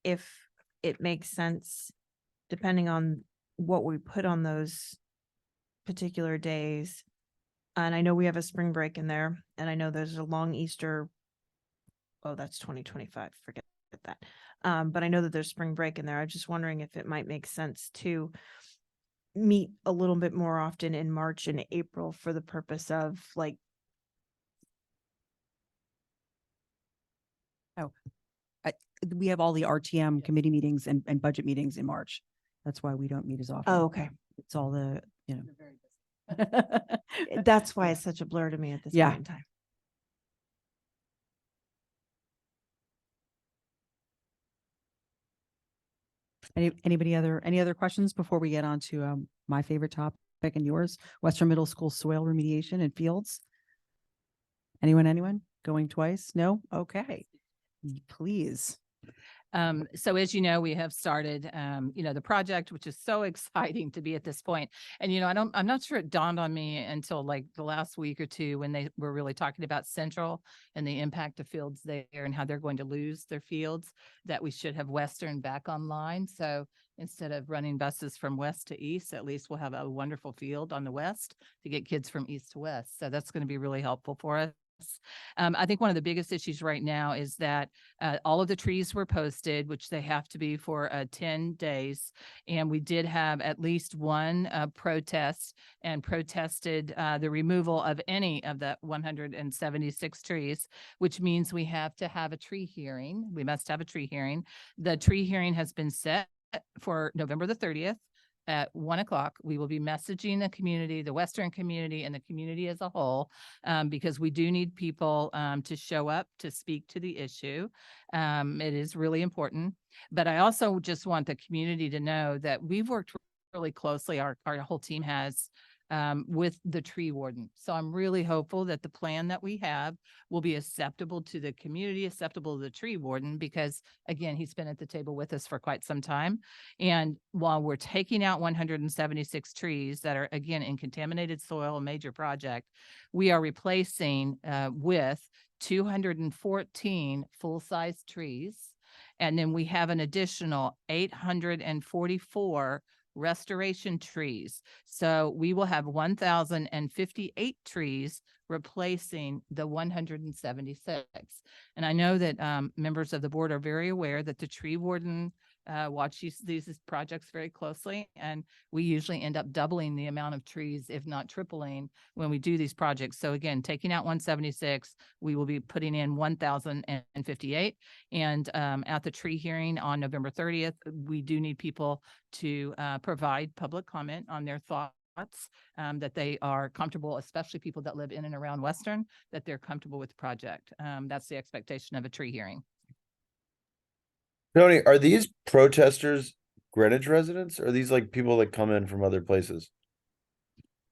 if it makes sense, depending on what we put on those particular days. And I know we have a spring break in there, and I know there's a long Easter. Oh, that's 2025. Forget that. But I know that there's spring break in there. I'm just wondering if it might make sense to meet a little bit more often in March and April for the purpose of like. We have all the RTM committee meetings and budget meetings in March. That's why we don't meet as often. Oh, okay. It's all the, That's why it's such a blur to me at this Yeah. point in time. Any other questions before we get on to my favorite topic and yours, Western Middle School soil remediation and fields? Anyone going twice? No? Okay. Please. So as you know, we have started, the project, which is so exciting to be at this point. And, I'm not sure it dawned on me until like the last week or two when they were really talking about Central and the impact of fields there and how they're going to lose their fields, that we should have Western back online. So instead of running buses from west to east, at least we'll have a wonderful field on the west to get kids from east to west. So that's going to be really helpful for us. I think one of the biggest issues right now is that all of the trees were posted, which they have to be for 10 days. And we did have at least one protest and protested the removal of any of the 176 trees, which means we have to have a tree hearing. We must have a tree hearing. The tree hearing has been set for November the 30th. At 1 o'clock, we will be messaging the community, the Western community and the community as a whole, because we do need people to show up to speak to the issue. It is really important, but I also just want the community to know that we've worked really closely, our whole team has, with the tree warden. So I'm really hopeful that the plan that we have will be acceptable to the community, acceptable to the tree warden, because again, he's been at the table with us for quite some time. And while we're taking out 176 trees that are again in contaminated soil, a major project, we are replacing with 214 full-size trees. And then we have an additional 844 restoration trees. So we will have 1,058 trees replacing the 176. And I know that members of the board are very aware that the tree warden watches these projects very closely. And we usually end up doubling the amount of trees, if not tripling, when we do these projects. So again, taking out 176, we will be putting in 1,058. And at the tree hearing on November 30th, we do need people to provide public comment on their thoughts, that they are comfortable, especially people that live in and around Western, that they're comfortable with the project. That's the expectation of a tree hearing. Tony, are these protesters Greenwich residents? Or are these like people that come in from other places?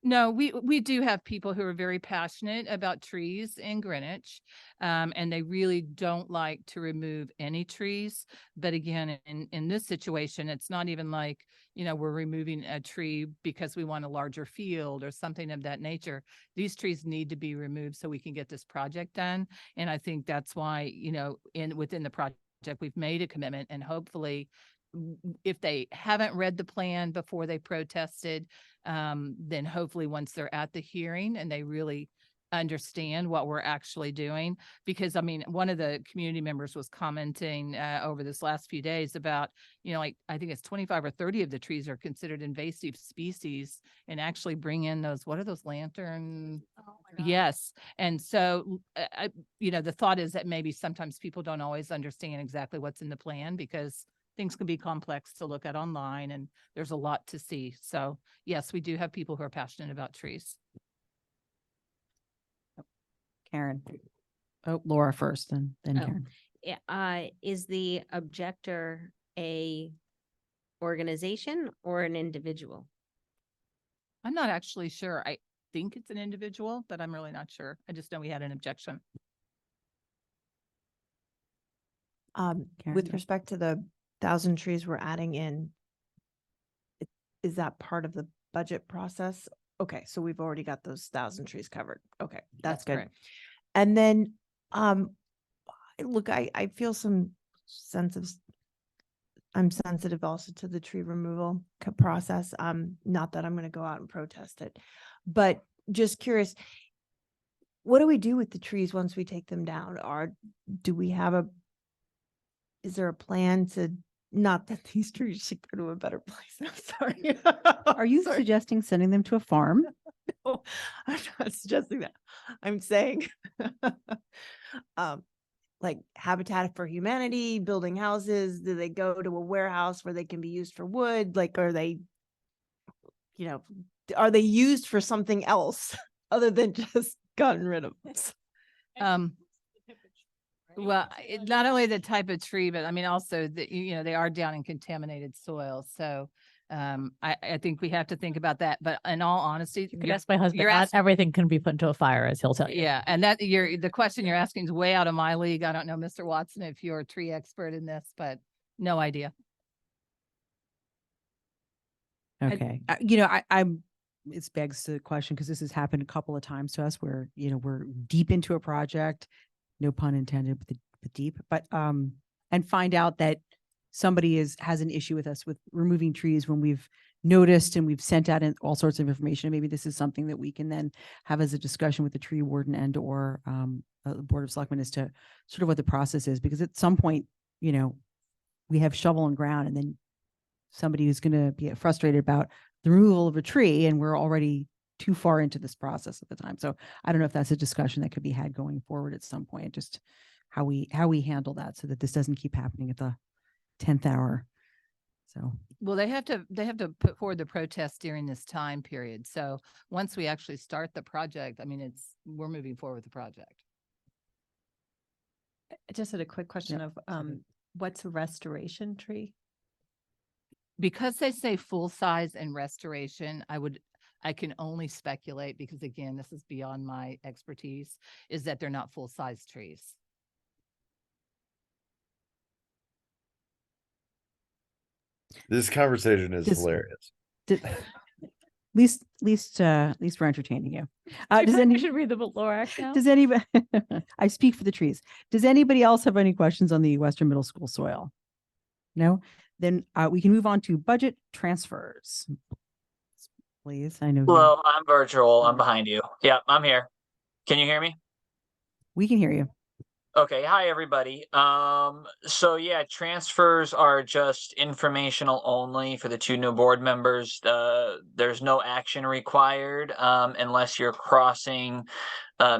No, we do have people who are very passionate about trees in Greenwich, and they really don't like to remove any trees. But again, in this situation, it's not even like, we're removing a tree because we want a larger field or something of that nature. These trees need to be removed so we can get this project done. And I think that's why, within the project, we've made a commitment, and hopefully if they haven't read the plan before they protested, then hopefully once they're at the hearing and they really understand what we're actually doing. Because I mean, one of the community members was commenting over this last few days about, like, I think it's 25 or 30 of the trees are considered invasive species, and actually bring in those, what are those lantern? Yes. And so, the thought is that maybe sometimes people don't always understand exactly what's in the plan, because things can be complex to look at online and there's a lot to see. So yes, we do have people who are passionate about trees. Karen. Oh, Laura first, then Oh. Karen. Is the objector a organization or an individual? I'm not actually sure. I think it's an individual, but I'm really not sure. I just know we had an objection. Karen, With yeah. respect to the 1,000 trees we're adding in, is that part of the budget process? Okay, so we've already got those 1,000 trees covered. Okay, that's good. correct. And then, look, I feel some sense of, I'm sensitive also to the tree removal process. Not that I'm going to go out and protest it, but just curious, what do we do with the trees once we take them down? Do we have is there a plan to, not that these trees should go to a better place? I'm sorry. Are you Sorry. suggesting sending them to a farm? No, I'm not suggesting that. I'm saying, like Habitat for Humanity, building houses, do they go to a warehouse where they can be used for wood? Like, are they used for something else other than just gotten rid of? Well, not only the type of tree, but I mean, also that, they are down in contaminated soil. So I think we have to think about that. But in all honesty, You could ask my husband, you're not asking, everything can be put into a fire, as he'll tell you. yeah. And that the question you're asking is way out of my league. I don't know, Mr. Watson, if you're a tree expert in this, but no idea. Okay. It begs the question, because this has happened a couple of times to us where, we're deep into a project, no pun intended, but deep, and find out that somebody has an issue with us with removing trees when we've noticed and we've sent out all sorts of information. Maybe this is something that we can then have as a discussion with the tree warden and or the Board of Selectmen as to sort of what the process is, because at some point, we have shovel and ground, and then somebody who's going to be frustrated about the removal of a tree, and we're already too far into this process at the time. So I don't know if that's a discussion that could be had going forward at some point, just how we handle that so that this doesn't keep happening at the 10th hour. So, well, they have to put forward the protest during this time period. So once we actually start the project, I mean, we're moving forward with the project. I just had a quick question of what's a restoration tree? Because they say full size and restoration, I can only speculate, because again, this is beyond my expertise, is that they're not full size trees. This conversation is hilarious. At least we're entertaining you. You should read the book, Laura. Now. Does anybody, I speak for the trees. Does anybody else have any questions on the Western Middle School soil? No? Then we can move on to budget transfers. Please, I know. Hello, I'm virtual. I'm behind you. Yeah, I'm here. Can you hear me? We can hear you. Okay, hi everybody. So yeah, transfers are just informational only for the 2 new board members. There's no action required unless you're crossing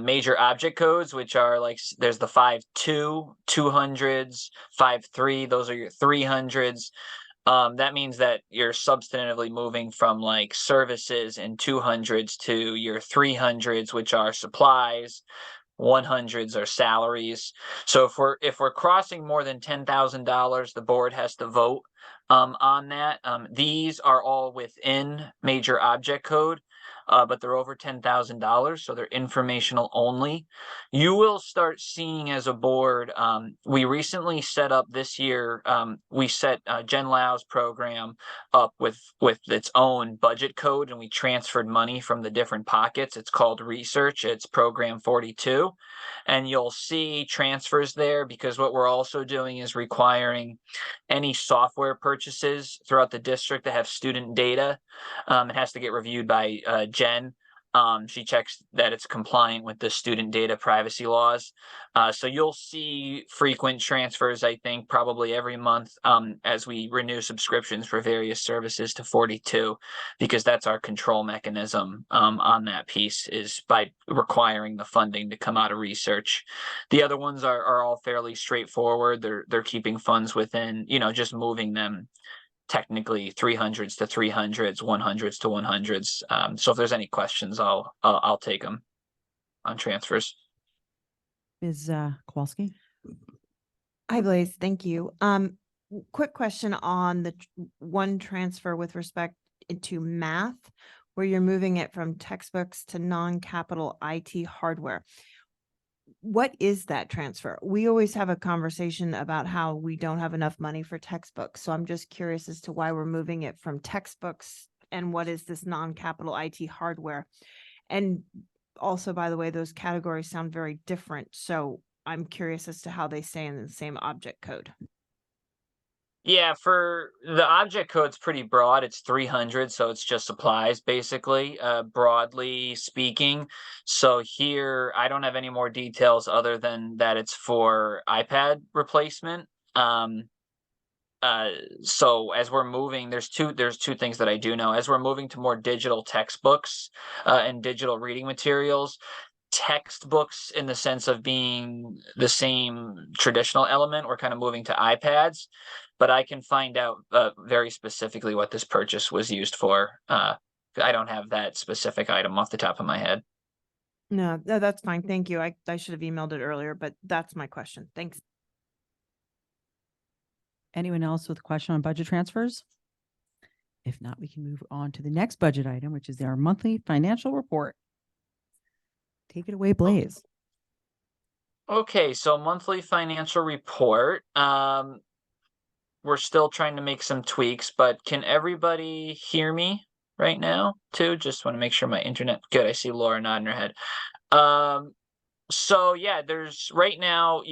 major object codes, which are like, there's the 5.2, 200s, 5.3, those are your 300s. That means that you're substantively moving from like services and 200s to your 300s, which are supplies. 100s are salaries. So if we're crossing more than $10,000, the board has to vote on that. These are all within major object code, but they're over $10,000, so they're informational only. You will start seeing as a board, we recently set up this year, we set Jen Lau's program up with its own budget code, and we transferred money from the different pockets. It's called Research. It's program 42. And you'll see transfers there, because what we're also doing is requiring any software purchases throughout the district that have student data. It has to get reviewed by Jen. She checks that it's compliant with the student data privacy laws. So you'll see frequent transfers, I think, probably every month, as we renew subscriptions for various services to 42, because that's our control mechanism, on that piece, is by requiring the funding to come out of research. The other ones are all fairly straightforward. They're keeping funds within, just moving them technically 300s to 300s, 100s to 100s. So if there's any questions, I'll take them on transfers. Ms. Kowalski? Hi, Blaze. Thank you. Quick question on the one transfer with respect to math, where you're moving it from textbooks to non-capital IT hardware. What is that transfer? We always have a conversation about how we don't have enough money for textbooks. So I'm just curious as to why we're moving it from textbooks and what is this non-capital IT hardware? And also, by the way, those categories sound very different. So I'm curious as to how they stay in the same object code. Yeah, for the object code's pretty broad. It's 300, so it's just supplies basically, broadly speaking. So here, I don't have any more details other than that it's for iPad replacement. So as we're moving, there's two things that I do know. As we're moving to more digital textbooks, and digital reading materials, textbooks in the sense of being the same traditional element, we're kind of moving to iPads, but I can find out very specifically what this purchase was used for. I don't have that specific item off the top of my head. No, that's fine. Thank you. I should have emailed it earlier, but that's my question. Thanks. Anyone else with a question on budget transfers? If not, we can move on to the next budget item, which is our monthly financial report. Take it away, Blaze. Okay, so monthly financial report. We're still trying to make some tweaks, but can everybody hear me right now too? Just want to make sure my internet good. I see Laura nodding her head. So yeah, there's right now,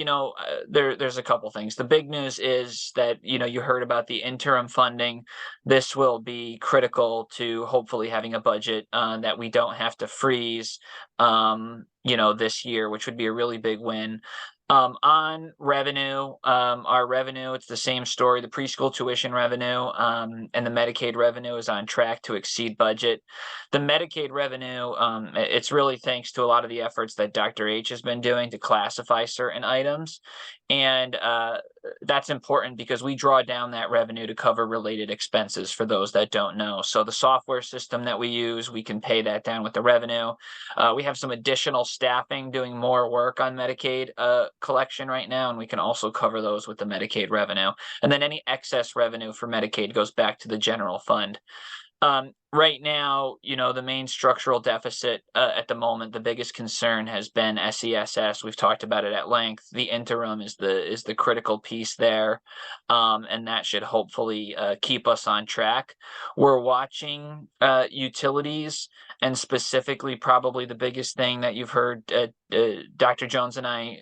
there's a couple things. The big news is that, you heard about the interim funding. This will be critical to hopefully having a budget that we don't have to freeze, this year, which would be a really big win. On revenue, our revenue, it's the same story. The preschool tuition revenue, and the Medicaid revenue is on track to exceed budget. The Medicaid revenue, it's really thanks to a lot of the efforts that Dr. H has been doing to classify certain items. And that's important because we draw down that revenue to cover related expenses for those that don't know. So the software system that we use, we can pay that down with the revenue. We have some additional staffing doing more work on Medicaid collection right now, and we can also cover those with the Medicaid revenue. And then any excess revenue for Medicaid goes back to the general fund. Right now, the main structural deficit at the moment, the biggest concern has been SESS. We've talked about it at length. The interim is the critical piece there, and that should hopefully keep us on track. We're watching utilities, and specifically probably the biggest thing that you've heard Dr. Jones and I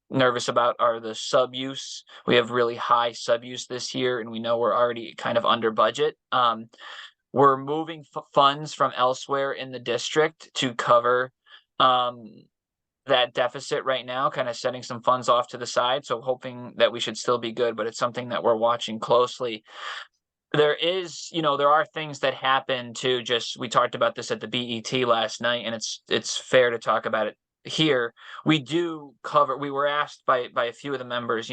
nervous about are the sub-use. We have really high sub-use this year, and we know we're already kind of under budget. We're moving funds from elsewhere in the district to cover that deficit right now, kind of setting some funds off to the side. So hoping that we should still be good, but it's something that we're watching closely. There are things that happen to we talked about this at the BET last night, and it's fair to talk about it here. We were asked by a few of the members,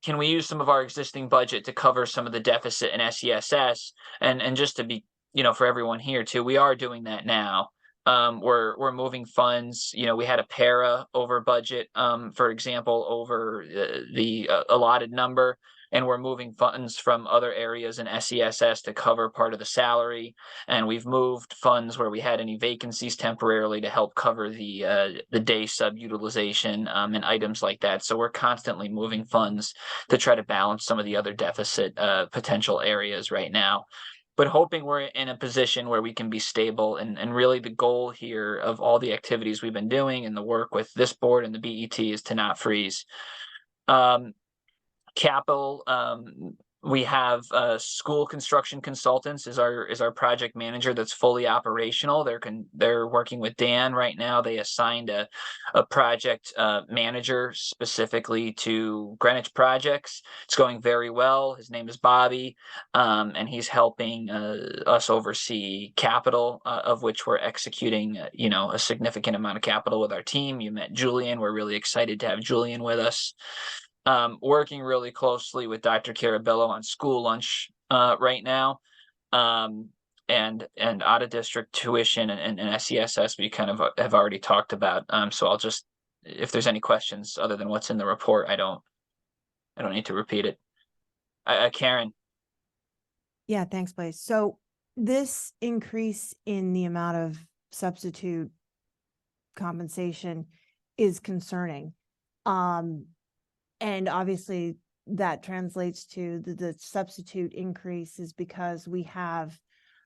can we use some of our existing budget to cover some of the deficit in SESS? And just to be, for everyone here too, we are doing that now. We're moving funds. We had a para over budget, for example, over the allotted number, and we're moving funds from other areas in SESS to cover part of the salary. And we've moved funds where we had any vacancies temporarily to help cover the day subutilization, and items like that. So we're constantly moving funds to try to balance some of the other deficit potential areas right now. But hoping we're in a position where we can be stable, and really the goal here of all the activities we've been doing and the work with this board and the BET is to not freeze. Capital, We have school construction consultants is our project manager that's fully operational. They're working with Dan right now. They assigned a project manager specifically to Greenwich projects. It's going very well. His name is Bobby, and he's helping us oversee capital, of which we're executing a significant amount of capital with our team. You met Julian. We're really excited to have Julian with us. Working really closely with Dr. Carabello on school lunch right now, and out of district tuition and SESS we kind of have already talked about. So I'll just, if there's any questions other than what's in the report, I don't need to repeat it. Karen. Yeah, thanks, Blaise. So this increase in the amount of substitute compensation is concerning. And obviously that translates to the substitute increase is because we have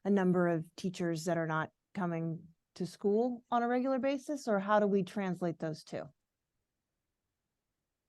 a number of teachers that are not coming to school on a regular basis, or how do we translate those two?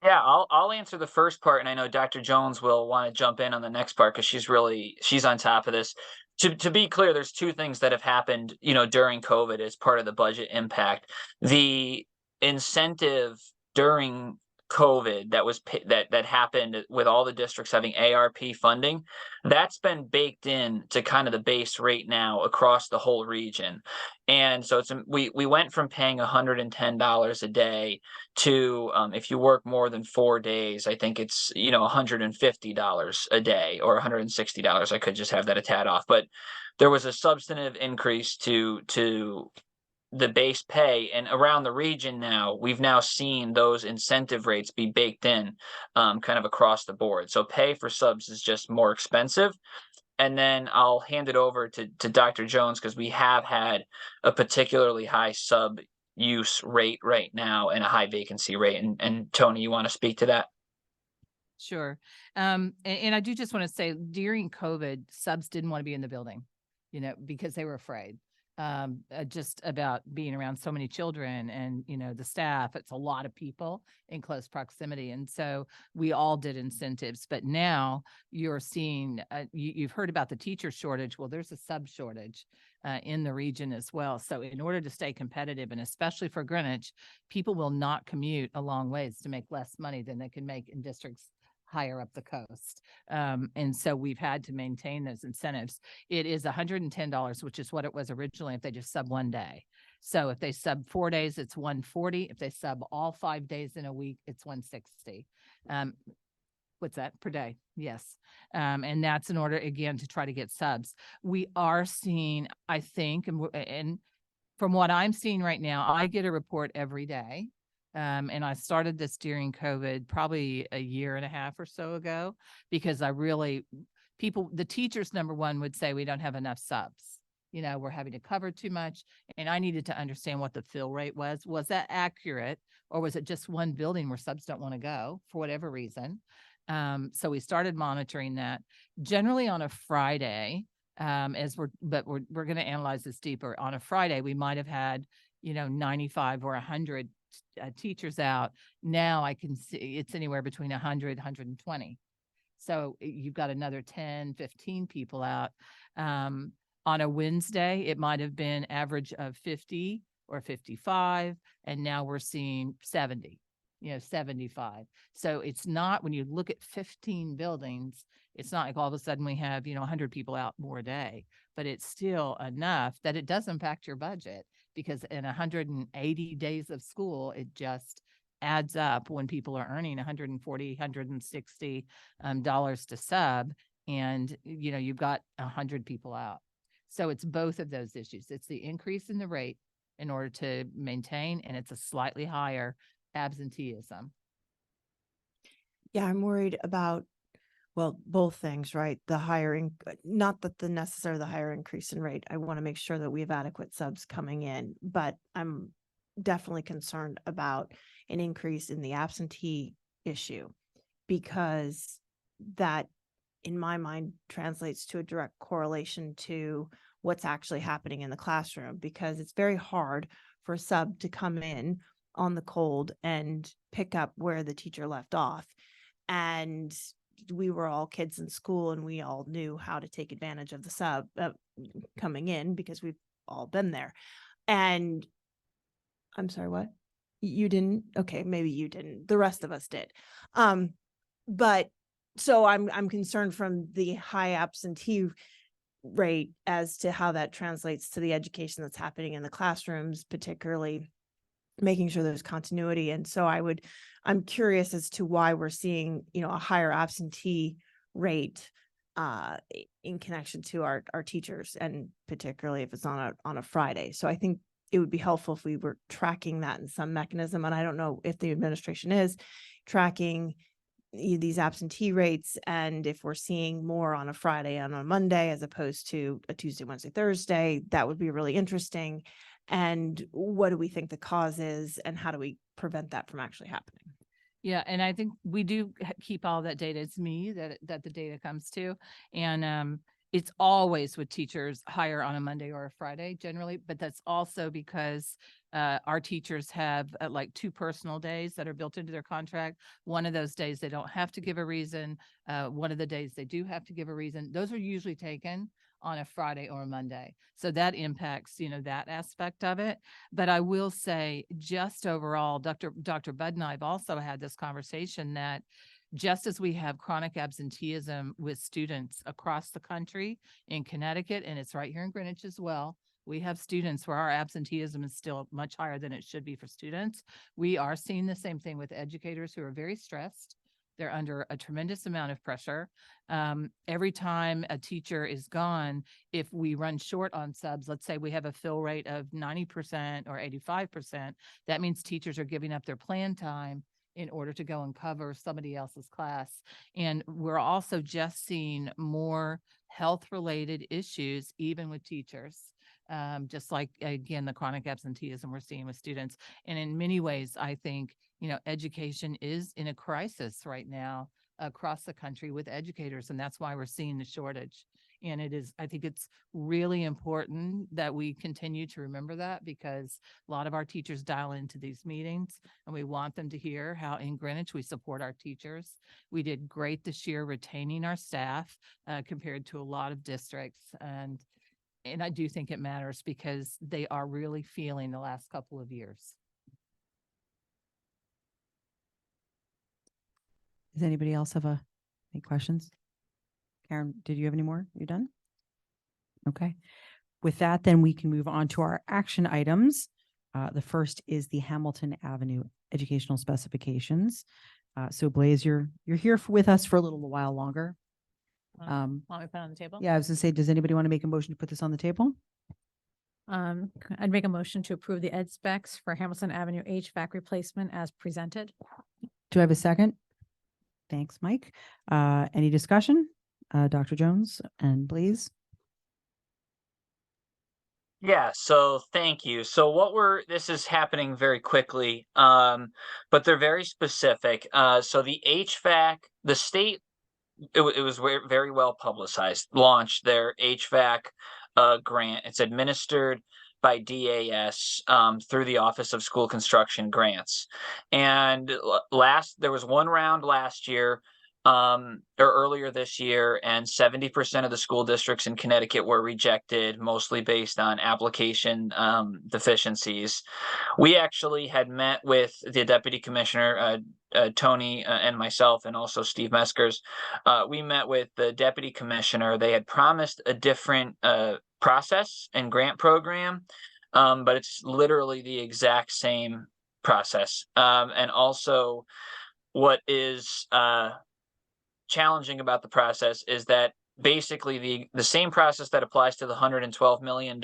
Yeah, I'll answer the first part, and I know Dr. Jones will want to jump in on the next part because she's on top of this. To be clear, there's two things that have happened, during COVID as part of the budget impact. The incentive during COVID that happened with all the districts having ARP funding, that's been baked in to kind of the base rate now across the whole region. And so we went from paying $110 a day to, if you work more than 4 days, I think it's, $150 a day or $160. I could just have that a tad off, but there was a substantive increase to the base pay, and around the region now, we've now seen those incentive rates be baked in kind of across the board. So pay for subs is just more expensive. And then I'll hand it over to Dr. Jones because we have had a particularly high sub use rate right now and a high vacancy rate. And Tony, you want to speak to that? Sure. And I do just want to say during COVID, subs didn't want to be in the building, because they were afraid. Just about being around so many children and, the staff, it's a lot of people in close proximity. And so we all did incentives, but now you're seeing, you've heard about the teacher shortage. Well, there's a sub shortage in the region as well. So in order to stay competitive, and especially for Greenwich, people will not commute a long ways to make less money than they can make in districts higher up the coast. And so we've had to maintain those incentives. It is $110, which is what it was originally if they just sub 1 day. So if they sub 4 days, it's $140. If they sub all 5 days in a week, it's $160. What's that per day? Yes. And that's in order, again, to try to get subs. We are seeing, I think, and from what I'm seeing right now, I get a report every day. And I started this during COVID, probably a year and a half or so ago, because the teachers, number one, would say we don't have enough subs. We're having to cover too much. And I needed to understand what the fill rate was. Was that accurate? Or was it just one building where subs don't want to go for whatever reason? So we started monitoring that generally on a Friday, but we're going to analyze this deeper. On a Friday, we might have had, 95 or 100 teachers out. Now I can see it's anywhere between 100, 120. So you've got another 10, 15 people out. On a Wednesday, it might have been average of 50 or 55. And now we're seeing 70, 75. So it's not, when you look at 15 buildings, it's not like all of a sudden we have, 100 people out more a day, but it's still enough that it does impact your budget, because in 180 days of school, it just adds up when people are earning $140, $160 dollars to sub, and you've got 100 people out. So it's both of those issues. It's the increase in the rate in order to maintain, and it's a slightly higher absenteeism. Yeah, I'm worried about, well, both things, right? The hiring, not that necessarily the higher increase in rate. I want to make sure that we have adequate subs coming in, but I'm definitely concerned about an increase in the absentee issue, because that, in my mind, translates to a direct correlation to what's actually happening in the classroom, because it's very hard for a sub to come in on the cold and pick up where the teacher left off. And we were all kids in school and we all knew how to take advantage of the sub coming in because we've all been there. And I'm sorry, what? You didn't? Okay, maybe you didn't. The rest of us did. But so I'm concerned from the high absentee rate as to how that translates to the education that's happening in the classrooms, particularly making sure there's continuity. And so I'm curious as to why we're seeing, you know, a higher absentee rate in connection to our teachers, and particularly if it's on a Friday. So I think it would be helpful if we were tracking that in some mechanism. And I don't know if the administration is tracking these absentee rates, and if we're seeing more on a Friday and on a Monday as opposed to a Tuesday, Wednesday, Thursday, that would be really interesting. And what do we think the cause is, and how do we prevent that from actually happening? Yeah, and I think we do keep all that data. It's me that the data comes to. And it's always with teachers higher on a Monday or a Friday generally, but that's also because our teachers have like 2 personal days that are built into their contract. One of those days they don't have to give a reason. One of the days they do have to give a reason. Those are usually taken on a Friday or a Monday. So that impacts, you know, that aspect of it. But I will say just overall, Dr. Budd and I have also had this conversation that just as we have chronic absenteeism with students across the country in Connecticut, and it's right here in Greenwich as well, we have students where our absenteeism is still much higher than it should be for students. We are seeing the same thing with educators who are very stressed. They're under a tremendous amount of pressure. Every time a teacher is gone, if we run short on subs, let's say we have a fill rate of 90% or 85%, that means teachers are giving up their plan time in order to go and cover somebody else's class. And we're also just seeing more health-related issues, even with teachers. Just like, again, the chronic absenteeism we're seeing with students. And in many ways, I think, you know, education is in a crisis right now across the country with educators, and that's why we're seeing the shortage. And I think it's really important that we continue to remember that, because a lot of our teachers dial into these meetings and we want them to hear how in Greenwich we support our teachers. We did great this year retaining our staff compared to a lot of districts. And I do think it matters because they are really feeling the last couple of years. Does anybody else have any questions? Karen, did you have any more? You done? Okay. With that, then we can move on to our action items. The first is the Hamilton Avenue educational specifications. So Blaze, you're here with us for a little while longer. Want me to put it on the table? Yeah, I was gonna say, does anybody want to make a motion to put this on the table? I'd make a motion to approve the ed specs for Hamilton Avenue HVAC replacement as presented. Do I have a second? Thanks, Mike. Any discussion? Dr. Jones and Blaze? Yeah, so thank you. So this is happening very quickly, but they're very specific. So the HVAC, the state, it was very well publicized, launched their HVAC grant. It's administered by DAS through the Office of School Construction Grants. And there was one round last year, or earlier this year, and 70% of the school districts in Connecticut were rejected, mostly based on application deficiencies. We actually had met with the Deputy Commissioner, Tony, and myself, and also Steve Meskers. We met with the Deputy Commissioner. They had promised a different process and grant program, but it's literally the exact same process. And also what is challenging about the process is that basically the same process that applies to the $112 million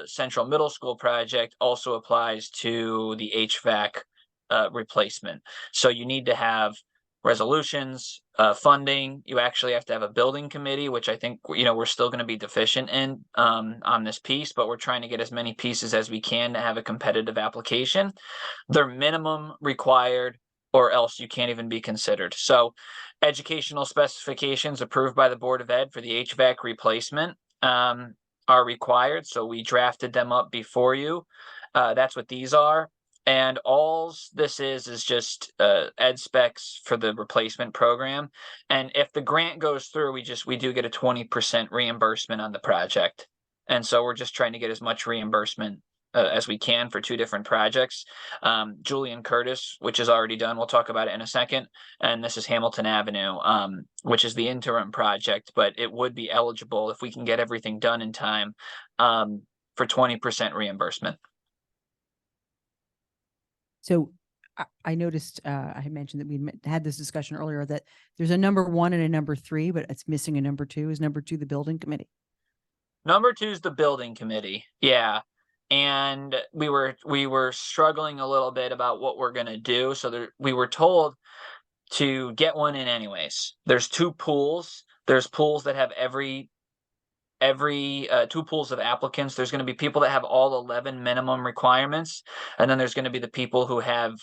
Central Middle School project also applies to the HVAC replacement. So you need to have resolutions, funding. You actually have to have a building committee, which I think, you know, we're still going to be deficient in on this piece, but we're trying to get as many pieces as we can to have a competitive application. They're minimum required, or else you can't even be considered. So educational specifications approved by the Board of Ed for the HVAC replacement are required. So we drafted them up before you. That's what these are. And alls this is just ed specs for the replacement program. And if the grant goes through, we do get a 20% reimbursement on the project. And so we're just trying to get as much reimbursement as we can for 2 different projects. Julian Curtis, which is already done, we'll talk about it in a second. And this is Hamilton Avenue, which is the interim project, but it would be eligible if we can get everything done in time for 20% reimbursement. So I noticed, I had mentioned that we had this discussion earlier that there's a number 1 and a number 3, but it's missing a number 2. Is number 2 the building committee? Number 2 is the building committee. Yeah. And we were struggling a little bit about what we're going to do. So we were told to get one in anyways. There's 2 pools. There's pools that have every 2 pools of applicants. There's going to be people that have all 11 minimum requirements. And then there's going to be the people who have,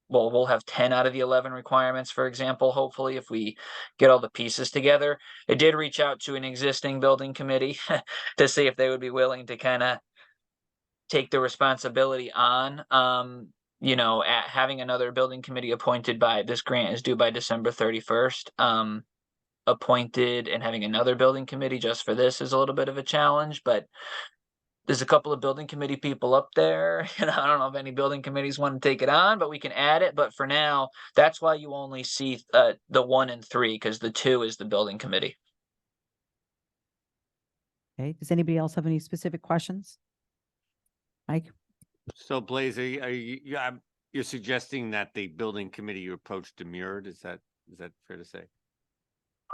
well, we'll have 10 out of the 11 requirements, for example, hopefully, if we get all the pieces together. I did reach out to an existing building committee to see if they would be willing to kind of take the responsibility on. At having another building committee appointed by this grant is due by December 31st. Appointed and having another building committee just for this is a little bit of a challenge, but there's a couple of building committee people up there. I don't know if any building committees want to take it on, but we can add it. But for now, that's why you only see the 1 and 3, because the 2 is the building committee. Okay. Does anybody else have any specific questions? Mike? So Blaze, you're suggesting that the building committee you approached demurred? Is that fair to say?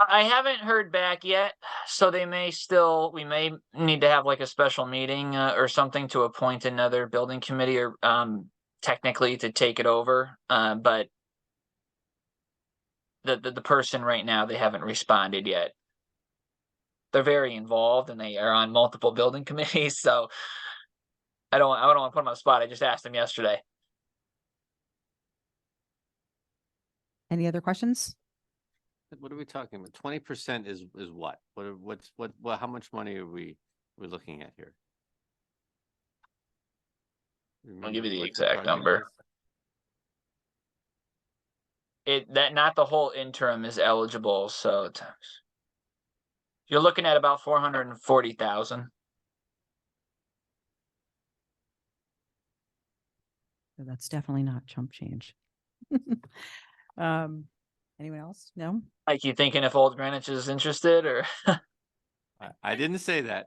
I haven't heard back yet, so we may need to have like a special meeting or something to appoint another building committee or technically to take it over. But the person right now, they haven't responded yet. They're very involved and they are on multiple building committees, so I don't want to put them on the spot. I just asked them yesterday. Any other questions? What are we talking about? 20% is what? How much money are we looking at here? I'll give you the what exact project number. is? Not the whole interim is eligible, so you're looking at about 440,000. So that's definitely not chump change. Anyone else? No? Like, you thinking if Old Greenwich is interested, or? I didn't say that.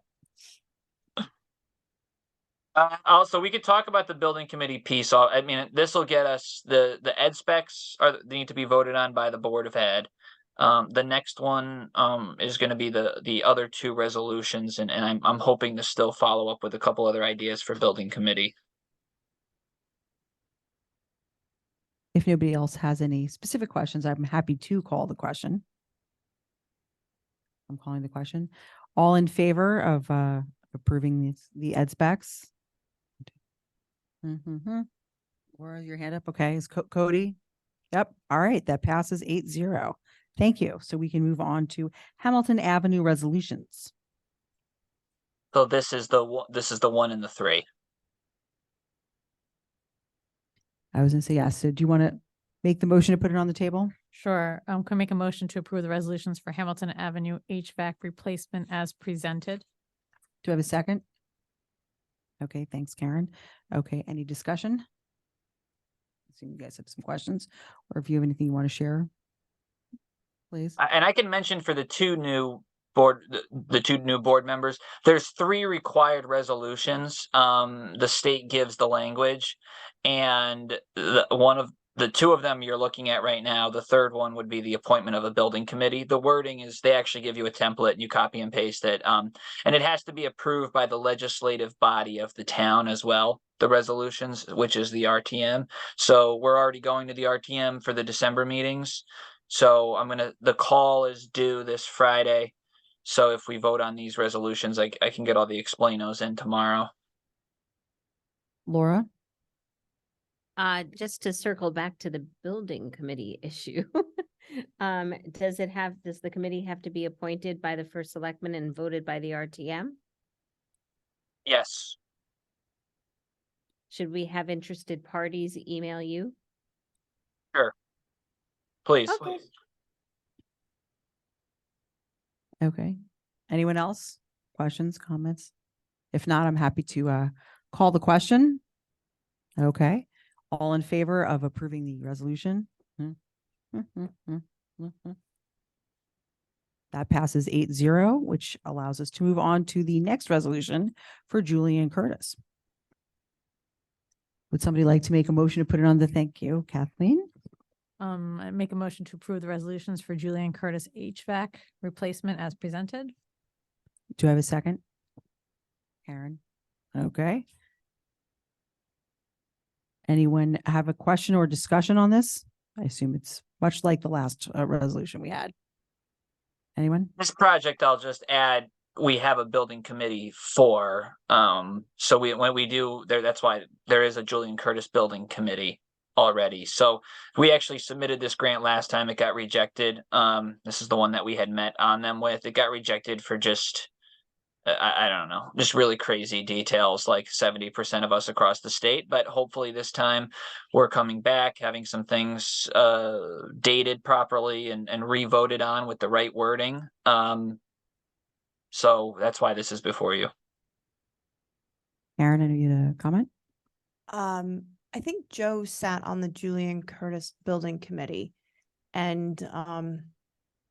Also, we could talk about the building committee piece. I mean, this will get us the ed specs they need to be voted on by the Board of Ed. The next one is going to be the other 2 resolutions, and I'm hoping to still follow up with a couple other ideas for building committee. If nobody else has any specific questions, I'm happy to call the question. I'm calling the question. All in favor of approving the ed specs? Where is your hand up? Okay, is Cody? Yep. All right, that passes 8-0. Thank you. So we can move on to Hamilton Avenue resolutions. So this is the 1 and the 3. I was gonna say yes. So do you want to make the motion to put it on the table? Sure. Can I make a motion to approve the resolutions for Hamilton Avenue HVAC replacement as presented? Do I have a second? Okay, thanks, Karen. Okay, any discussion? I assume you guys have some questions, or if you have anything you want to share, please. And I can mention for the 2 new the 2 new board members, there's 3 required resolutions. The state gives the language, and the 2 of them you're looking at right now. The third one would be the appointment of a building committee. The wording is they actually give you a template, you copy and paste it. And it has to be approved by the legislative body of the town as well, the resolutions, which is the RTM. So we're already going to the RTM for the December meetings. So the call is due this Friday. So if we vote on these resolutions, I can get all the explainos in tomorrow. Laura? Just to circle back to the building committee issue. Does the committee have to be appointed by the first selectman and voted by the RTM? Yes. Should we have interested parties email you? Please. Okay. Okay. Anyone else? Questions, comments? If not, I'm happy to call the question. Okay. All in favor of approving the resolution? That passes 8-0, which allows us to move on to the next resolution for Julian Curtis. Would somebody like to make a motion to put it on the thank you, Kathleen? I make a motion to approve the resolutions for Julian Curtis HVAC replacement as presented. Do I have a second? Karen? Okay. Anyone have a question or discussion on this? I assume it's much like the last resolution we had. Anyone? This project, I'll just add, we have a building committee for, so when we do there, that's why there is a Julian Curtis Building Committee already. So we actually submitted this grant last time. It got rejected. This is the one that we had met on them with. It got rejected for just, I don't know, just really crazy details, like 70% of us across the state. But hopefully this time we're coming back, having some things dated properly and re-voted on with the right wording. So that's why this is before you. Karen, any you to comment? I think Joe sat on the Julian Curtis Building Committee and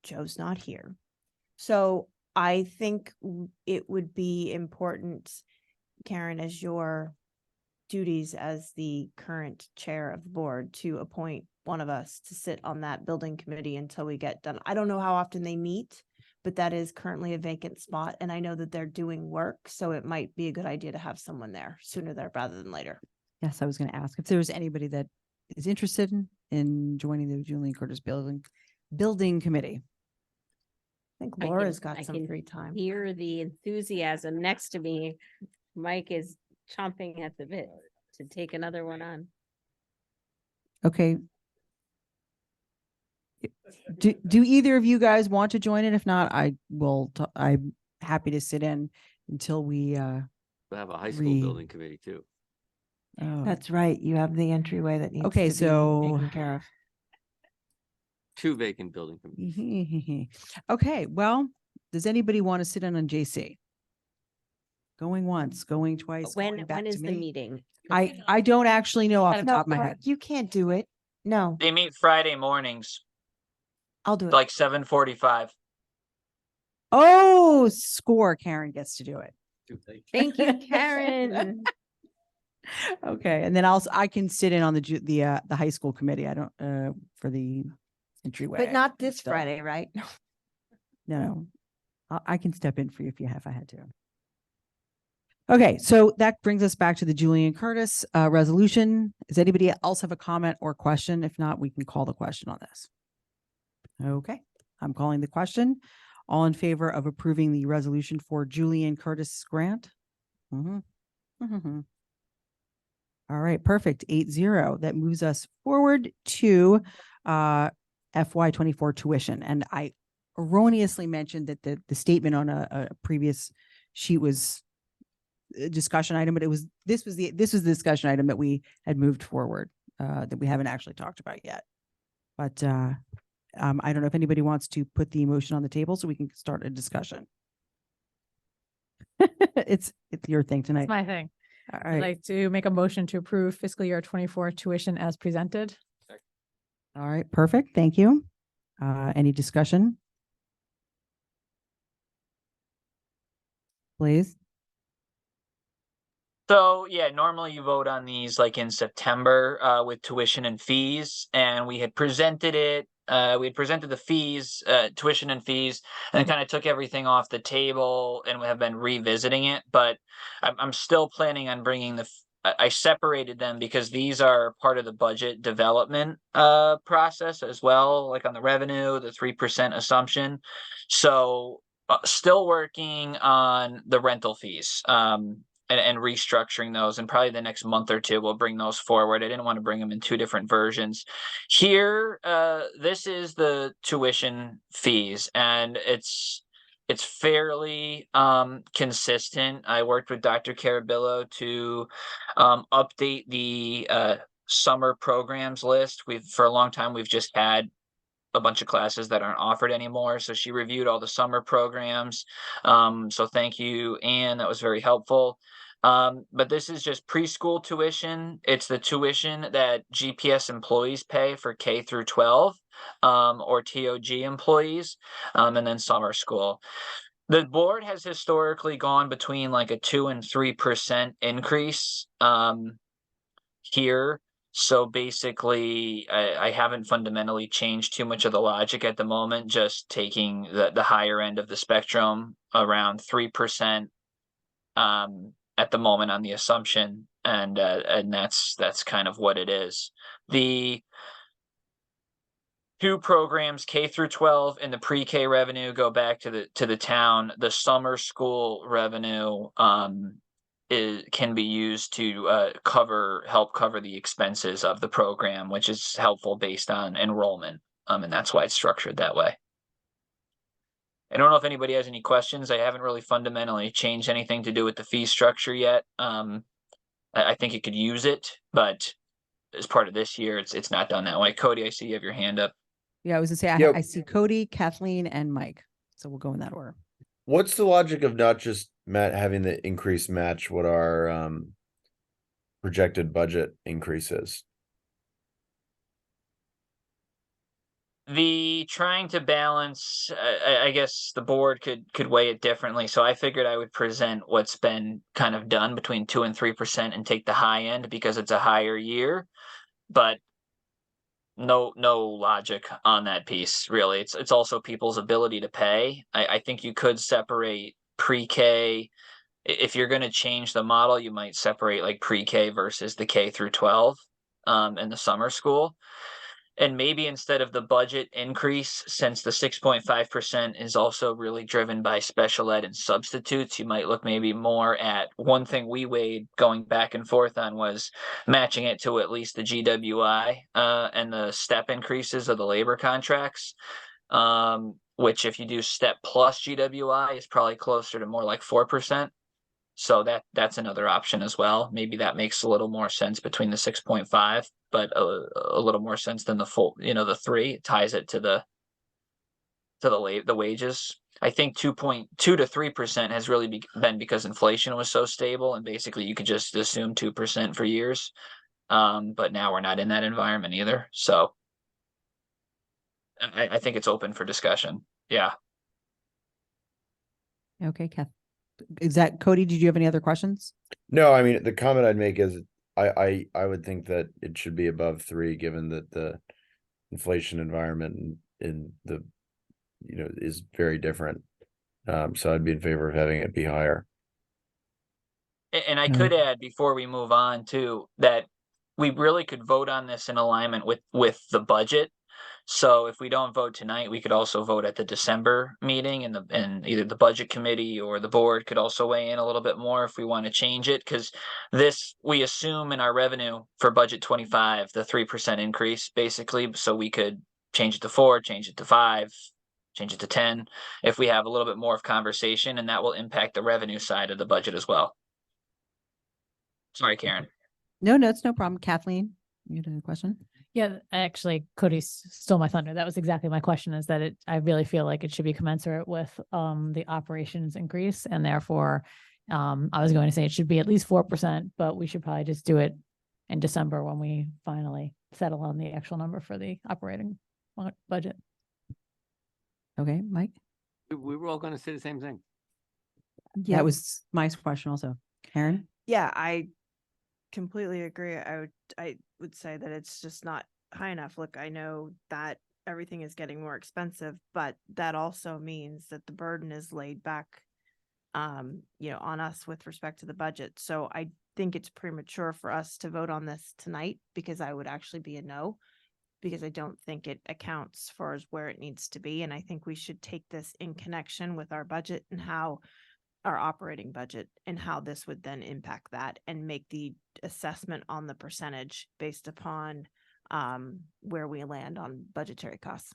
Joe's not here. So I think it would be important, Karen, as your duties as the current chair of the board, to appoint one of us to sit on that building committee until we get done. I don't know how often they meet, but that is currently a vacant spot. And I know that they're doing work, so it might be a good idea to have someone there sooner there rather than later. Yes, I was going to ask if there was anybody that is interested in joining the Julian Curtis Building Committee. I think I Laura's can- got I some can free time. Hear the enthusiasm next to me. Mike is chomping at the bit to take another one on. Okay. Do either of you guys want to join it? If not, I will, I'm happy to sit in until we, We have a high school building committee too. That's right. You have the entryway that needs Okay, to be so- taken care of. 2 vacant building committees. Okay, well, does anybody want to sit in on JC? Going once, going twice, When, going back when to is the me? meeting? I don't actually know off the No, top of my Cor- head. you can't do it. No, They meet Friday mornings, I'll do it. like 7:45. Oh, score, Karen gets to do it. Thank you, Karen. Okay, and then I can sit in on the high school committee. I don't, for the entryway. But not this still. Friday, right? No, I can step in for you if I had to. Okay, so that brings us back to the Julian Curtis resolution. Does anybody else have a comment or question? If not, we can call the question on this. Okay, I'm calling the question. All in favor of approving the resolution for Julian Curtis grant? All right, perfect. 8-0. That moves us forward to FY24 tuition. And I erroneously mentioned that the statement on a previous sheet was a discussion item, but this was the discussion item that we had moved forward that we haven't actually talked about yet. But I don't know if anybody wants to put the motion on the table so we can start a discussion. It's your thing tonight. It's my thing. All I'd right. like to make a motion to approve fiscal year 24 tuition as presented. All right, perfect. Thank you. Any discussion? Please. So yeah, normally you vote on these like in September with tuition and fees, and we had presented it. We had presented the fees, tuition and fees, and kind of took everything off the table, and we have been revisiting it. But I'm still planning on bringing I separated them because these are part of the budget development process as well, like on the revenue, the 3% assumption. So still working on the rental fees. And restructuring those, and probably the next month or two we'll bring those forward. I didn't want to bring them in 2 different versions. Here, this is the tuition fees, and it's it's fairly consistent. I worked with Dr. Carabillo to update the summer programs list. For a long time, we've just had a bunch of classes that aren't offered anymore. So she reviewed all the summer programs. So thank you, Anne. That was very helpful. But this is just preschool tuition. It's the tuition that GPS employees pay for K through 12, or TOG employees, and then summer school. The board has historically gone between like a 2 and 3% increase here. So basically, I haven't fundamentally changed too much of the logic at the moment, just taking the higher end of the spectrum, around 3% at the moment on the assumption, and that's kind of what it is. The two programs, K through 12 and the pre-K revenue, go back to the town. The summer school revenue can be used to help cover the expenses of the program, which is helpful based on enrollment. And that's why it's structured that way. I don't know if anybody has any questions. I haven't really fundamentally changed anything to do with the fee structure yet. I think you could use it, but as part of this year, it's not done that way. Cody, I see you have your hand up. Yeah, I was gonna say, Yep. I see Cody, Kathleen, and Mike. So we'll go in that order. What's the logic of not just having the increase match what our projected budget increase is? The trying to balance, I guess the board could weigh it differently. So I figured I would present what's been kind of done between 2 and 3% and take the high end because it's a higher year, but no logic on that piece, really. It's also people's ability to pay. I think you could separate pre-K. If you're going to change the model, you might separate like pre-K versus the K through 12 in the summer school. And maybe instead of the budget increase, since the 6.5% is also really driven by special ed and substitutes, you might look maybe more at one thing we weighed going back and forth on was matching it to at least the GWI and the step increases of the labor contracts, which if you do step plus GWI is probably closer to more like 4%. So that's another option as well. Maybe that makes a little more sense between the 6.5, but a little more sense than the full, the 3. It ties it to the wages. I think 2.2 to 3% has really been because inflation was so stable, and basically you could just assume 2% for years. But now we're not in that environment either. So I think it's open for discussion. Yeah. Okay, Kath. Is that Cody? Did you have any other questions? No, I mean, the comment I'd make is I would think that it should be above 3, given that the inflation environment in the is very different. So I'd be in favor of having it be higher. And I could add before we move on too, that we really could vote on this in alignment with the budget. So if we don't vote tonight, we could also vote at the December meeting, and either the budget committee or the board could also weigh in a little bit more if we want to change it. Because this, we assume in our revenue for budget 25, the 3% increase basically. So we could change it to 4, change it to 5, change it to 10, if we have a little bit more of conversation, and that will impact the revenue side of the budget as well. Sorry, Karen. No, it's no problem. Kathleen, you had a question? Yeah, actually, Cody stole my thunder. That was exactly my question, is that I really feel like it should be commensurate with the operations increase, and therefore I was going to say it should be at least 4%, but we should probably just do it in December when we finally settle on the actual number for the operating budget. Okay, Mike? We were all going to say the same thing. Yeah, that was Mike's question also. Karen? Yeah, I completely agree. I would say that it's just not high enough. Look, I know that everything is getting more expensive, but that also means that the burden is laid back, on us with respect to the budget. So I think it's premature for us to vote on this tonight, because I would actually be a no, because I don't think it accounts for where it needs to be. And I think we should take this in connection with our budget and how our operating budget, and how this would then impact that, and make the assessment on the percentage based upon where we land on budgetary costs.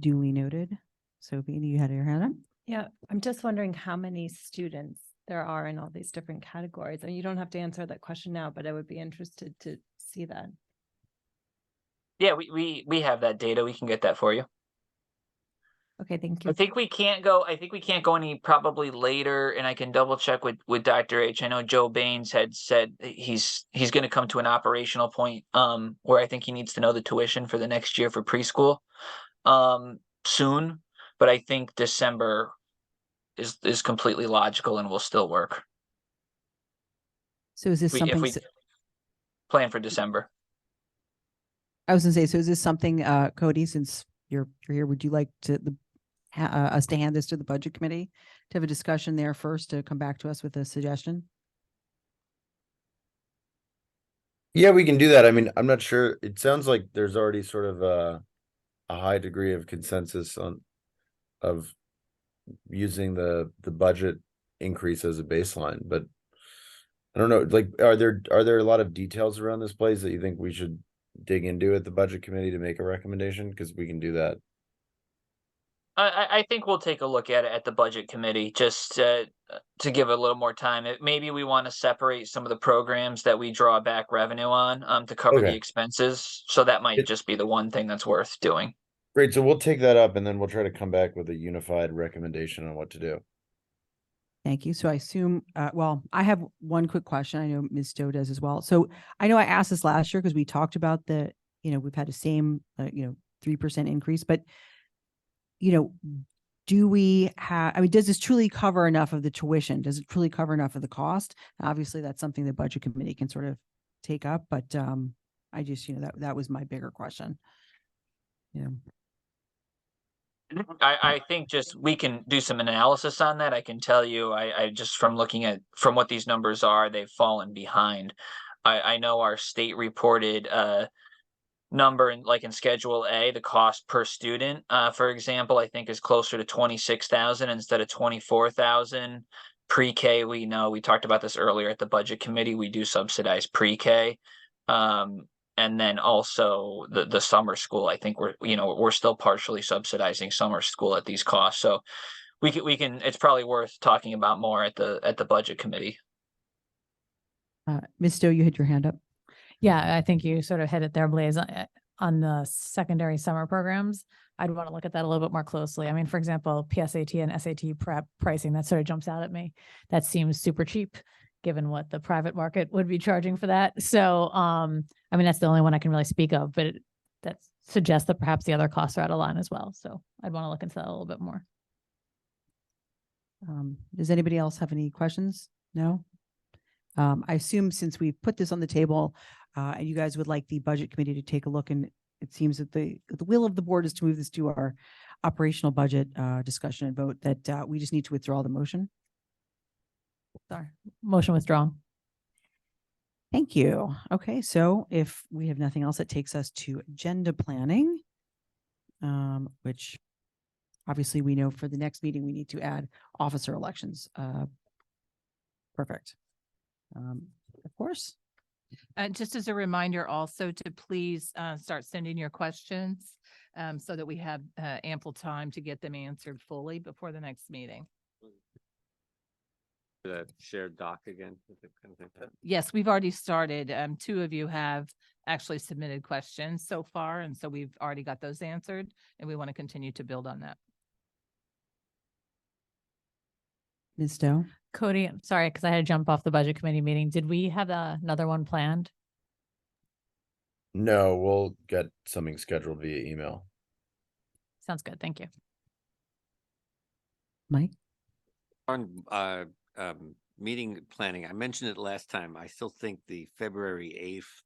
Duly noted. Sophie, you had your hand up? Yeah, I'm just wondering how many students there are in all these different categories. And you don't have to answer that question now, but I would be interested to see that. Yeah, we have that data. We can get that for you. Okay, thank I you. think we can't go, any probably later, and I can double check with Dr. H. I know Joe Baines had said that he's gonna come to an operational point, where I think he needs to know the tuition for the next year for preschool, soon. But I think December is completely logical and will still work. So is this If something, we plan for December. I was gonna say, so is this something, Cody, since you're here, would you like to, us to hand this to the budget committee to have a discussion there first to come back to us with a suggestion? Yeah, we can do that. I mean, I'm not sure. It sounds like there's already sort of a high degree of consensus of using the budget increase as a baseline, but I don't know, like, are there a lot of details around this place that you think we should dig into at the budget committee to make a recommendation? Because we can do that. I think we'll take a look at it at the budget committee, just to give it a little more time. Maybe we want to separate some of the programs that we draw back revenue on, to cover the Okay. expenses. So that might just be the one thing that's worth doing. Great, so we'll take that up and then we'll try to come back with a unified recommendation on what to do. Thank you. So I assume, well, I have one quick question. I know Ms. Stowe does as well. So I know I asked this last year because we talked about we've had the same, 3% increase, but do we have, does this truly cover enough of the tuition? Does it truly cover enough of the cost? Obviously, that's something the budget committee can sort of take up, but I just, that was my bigger question. Yeah. I think just we can do some analysis on that. I can tell you, I just from looking from what these numbers are, they've fallen behind. I know our state reported number in Schedule A, the cost per student, for example, I think is closer to 26,000 instead of 24,000. Pre-K, we know, we talked about this earlier at the budget committee, we do subsidize pre-K. And then also the summer school, I think we're still partially subsidizing summer school at these costs. So we can, it's probably worth talking about more at the budget committee. Ms. Stowe, you had your hand up. Yeah, I think you sort of hit it there, Blaze. On the secondary summer programs, I'd want to look at that a little bit more closely. I mean, for example, PSAT and SAT prep pricing, that sort of jumps out at me. That seems super cheap, given what the private market would be charging for that. So, that's the only one I can really speak of, but that suggests that perhaps the other costs are out of line as well. So I'd want to look into that a little bit more. Does anybody else have any questions? No? I assume since we put this on the table, and you guys would like the budget committee to take a look, and it seems that the will of the board is to move this to our operational budget discussion and vote, that we just need to withdraw the motion. Sorry, motion withdrawn. Thank you. Okay, so if we have nothing else, that takes us to agenda planning, which obviously we know for the next meeting, we need to add officer elections. Perfect. Of course. Just as a reminder also to please start sending your questions so that we have ample time to get them answered fully before the next meeting. The shared doc again. Yes, we've already started. Two of you have actually submitted questions so far, and so we've already got those answered, and we want to continue to build on that. Ms. Stowe? Cody, I'm sorry, because I had to jump off the budget committee meeting. Did we have another one planned? No, we'll get something scheduled via email. Sounds good. Thank you. Mike? On meeting planning, I mentioned it last time. I still think the February 8th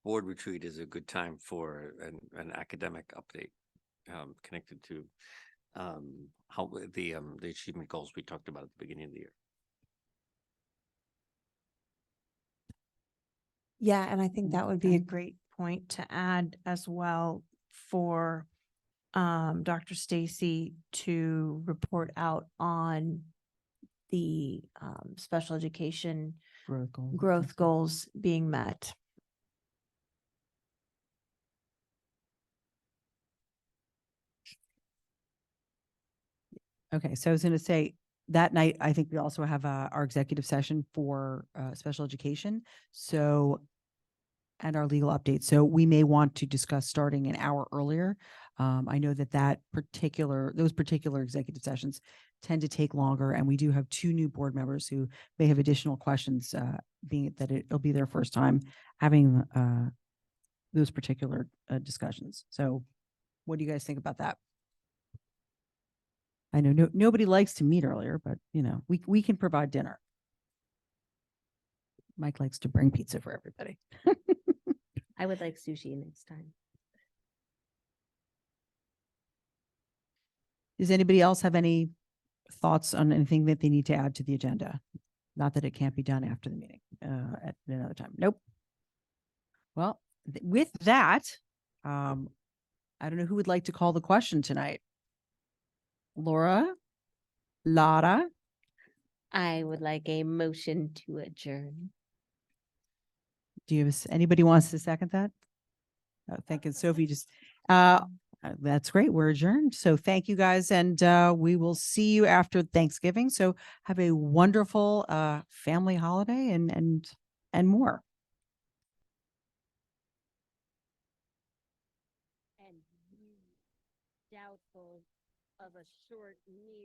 board retreat is a good time for an academic update connected to how the achievement goals we talked about at the beginning of the year. Yeah, and I think that would be a great point to add as well for Dr. Stacy to report out on the special education growth goals being met. Okay, so I was gonna say, that night, I think we also have our executive session for special education. So, and our legal update. So we may want to discuss starting an hour earlier. I know that those particular executive sessions tend to take longer, and we do have 2 new board members who may have additional questions, being that it'll be their first time having those particular discussions. So what do you guys think about that? I know nobody likes to meet earlier, but we can provide dinner. Mike likes to bring pizza for everybody. I would like sushi next time. Does anybody else have any thoughts on anything that they need to add to the agenda? Not that it can't be done after the meeting, at another time. Nope. Well, with that, I don't know who would like to call the question tonight. Laura? Lara? I would like a motion to adjourn. Do you have, anybody wants to second that? Oh, thank you. Sophie just, that's great. We're adjourned. So thank you guys. And we will see you after Thanksgiving. So have a wonderful family holiday and more. And doubtful of a short meeting.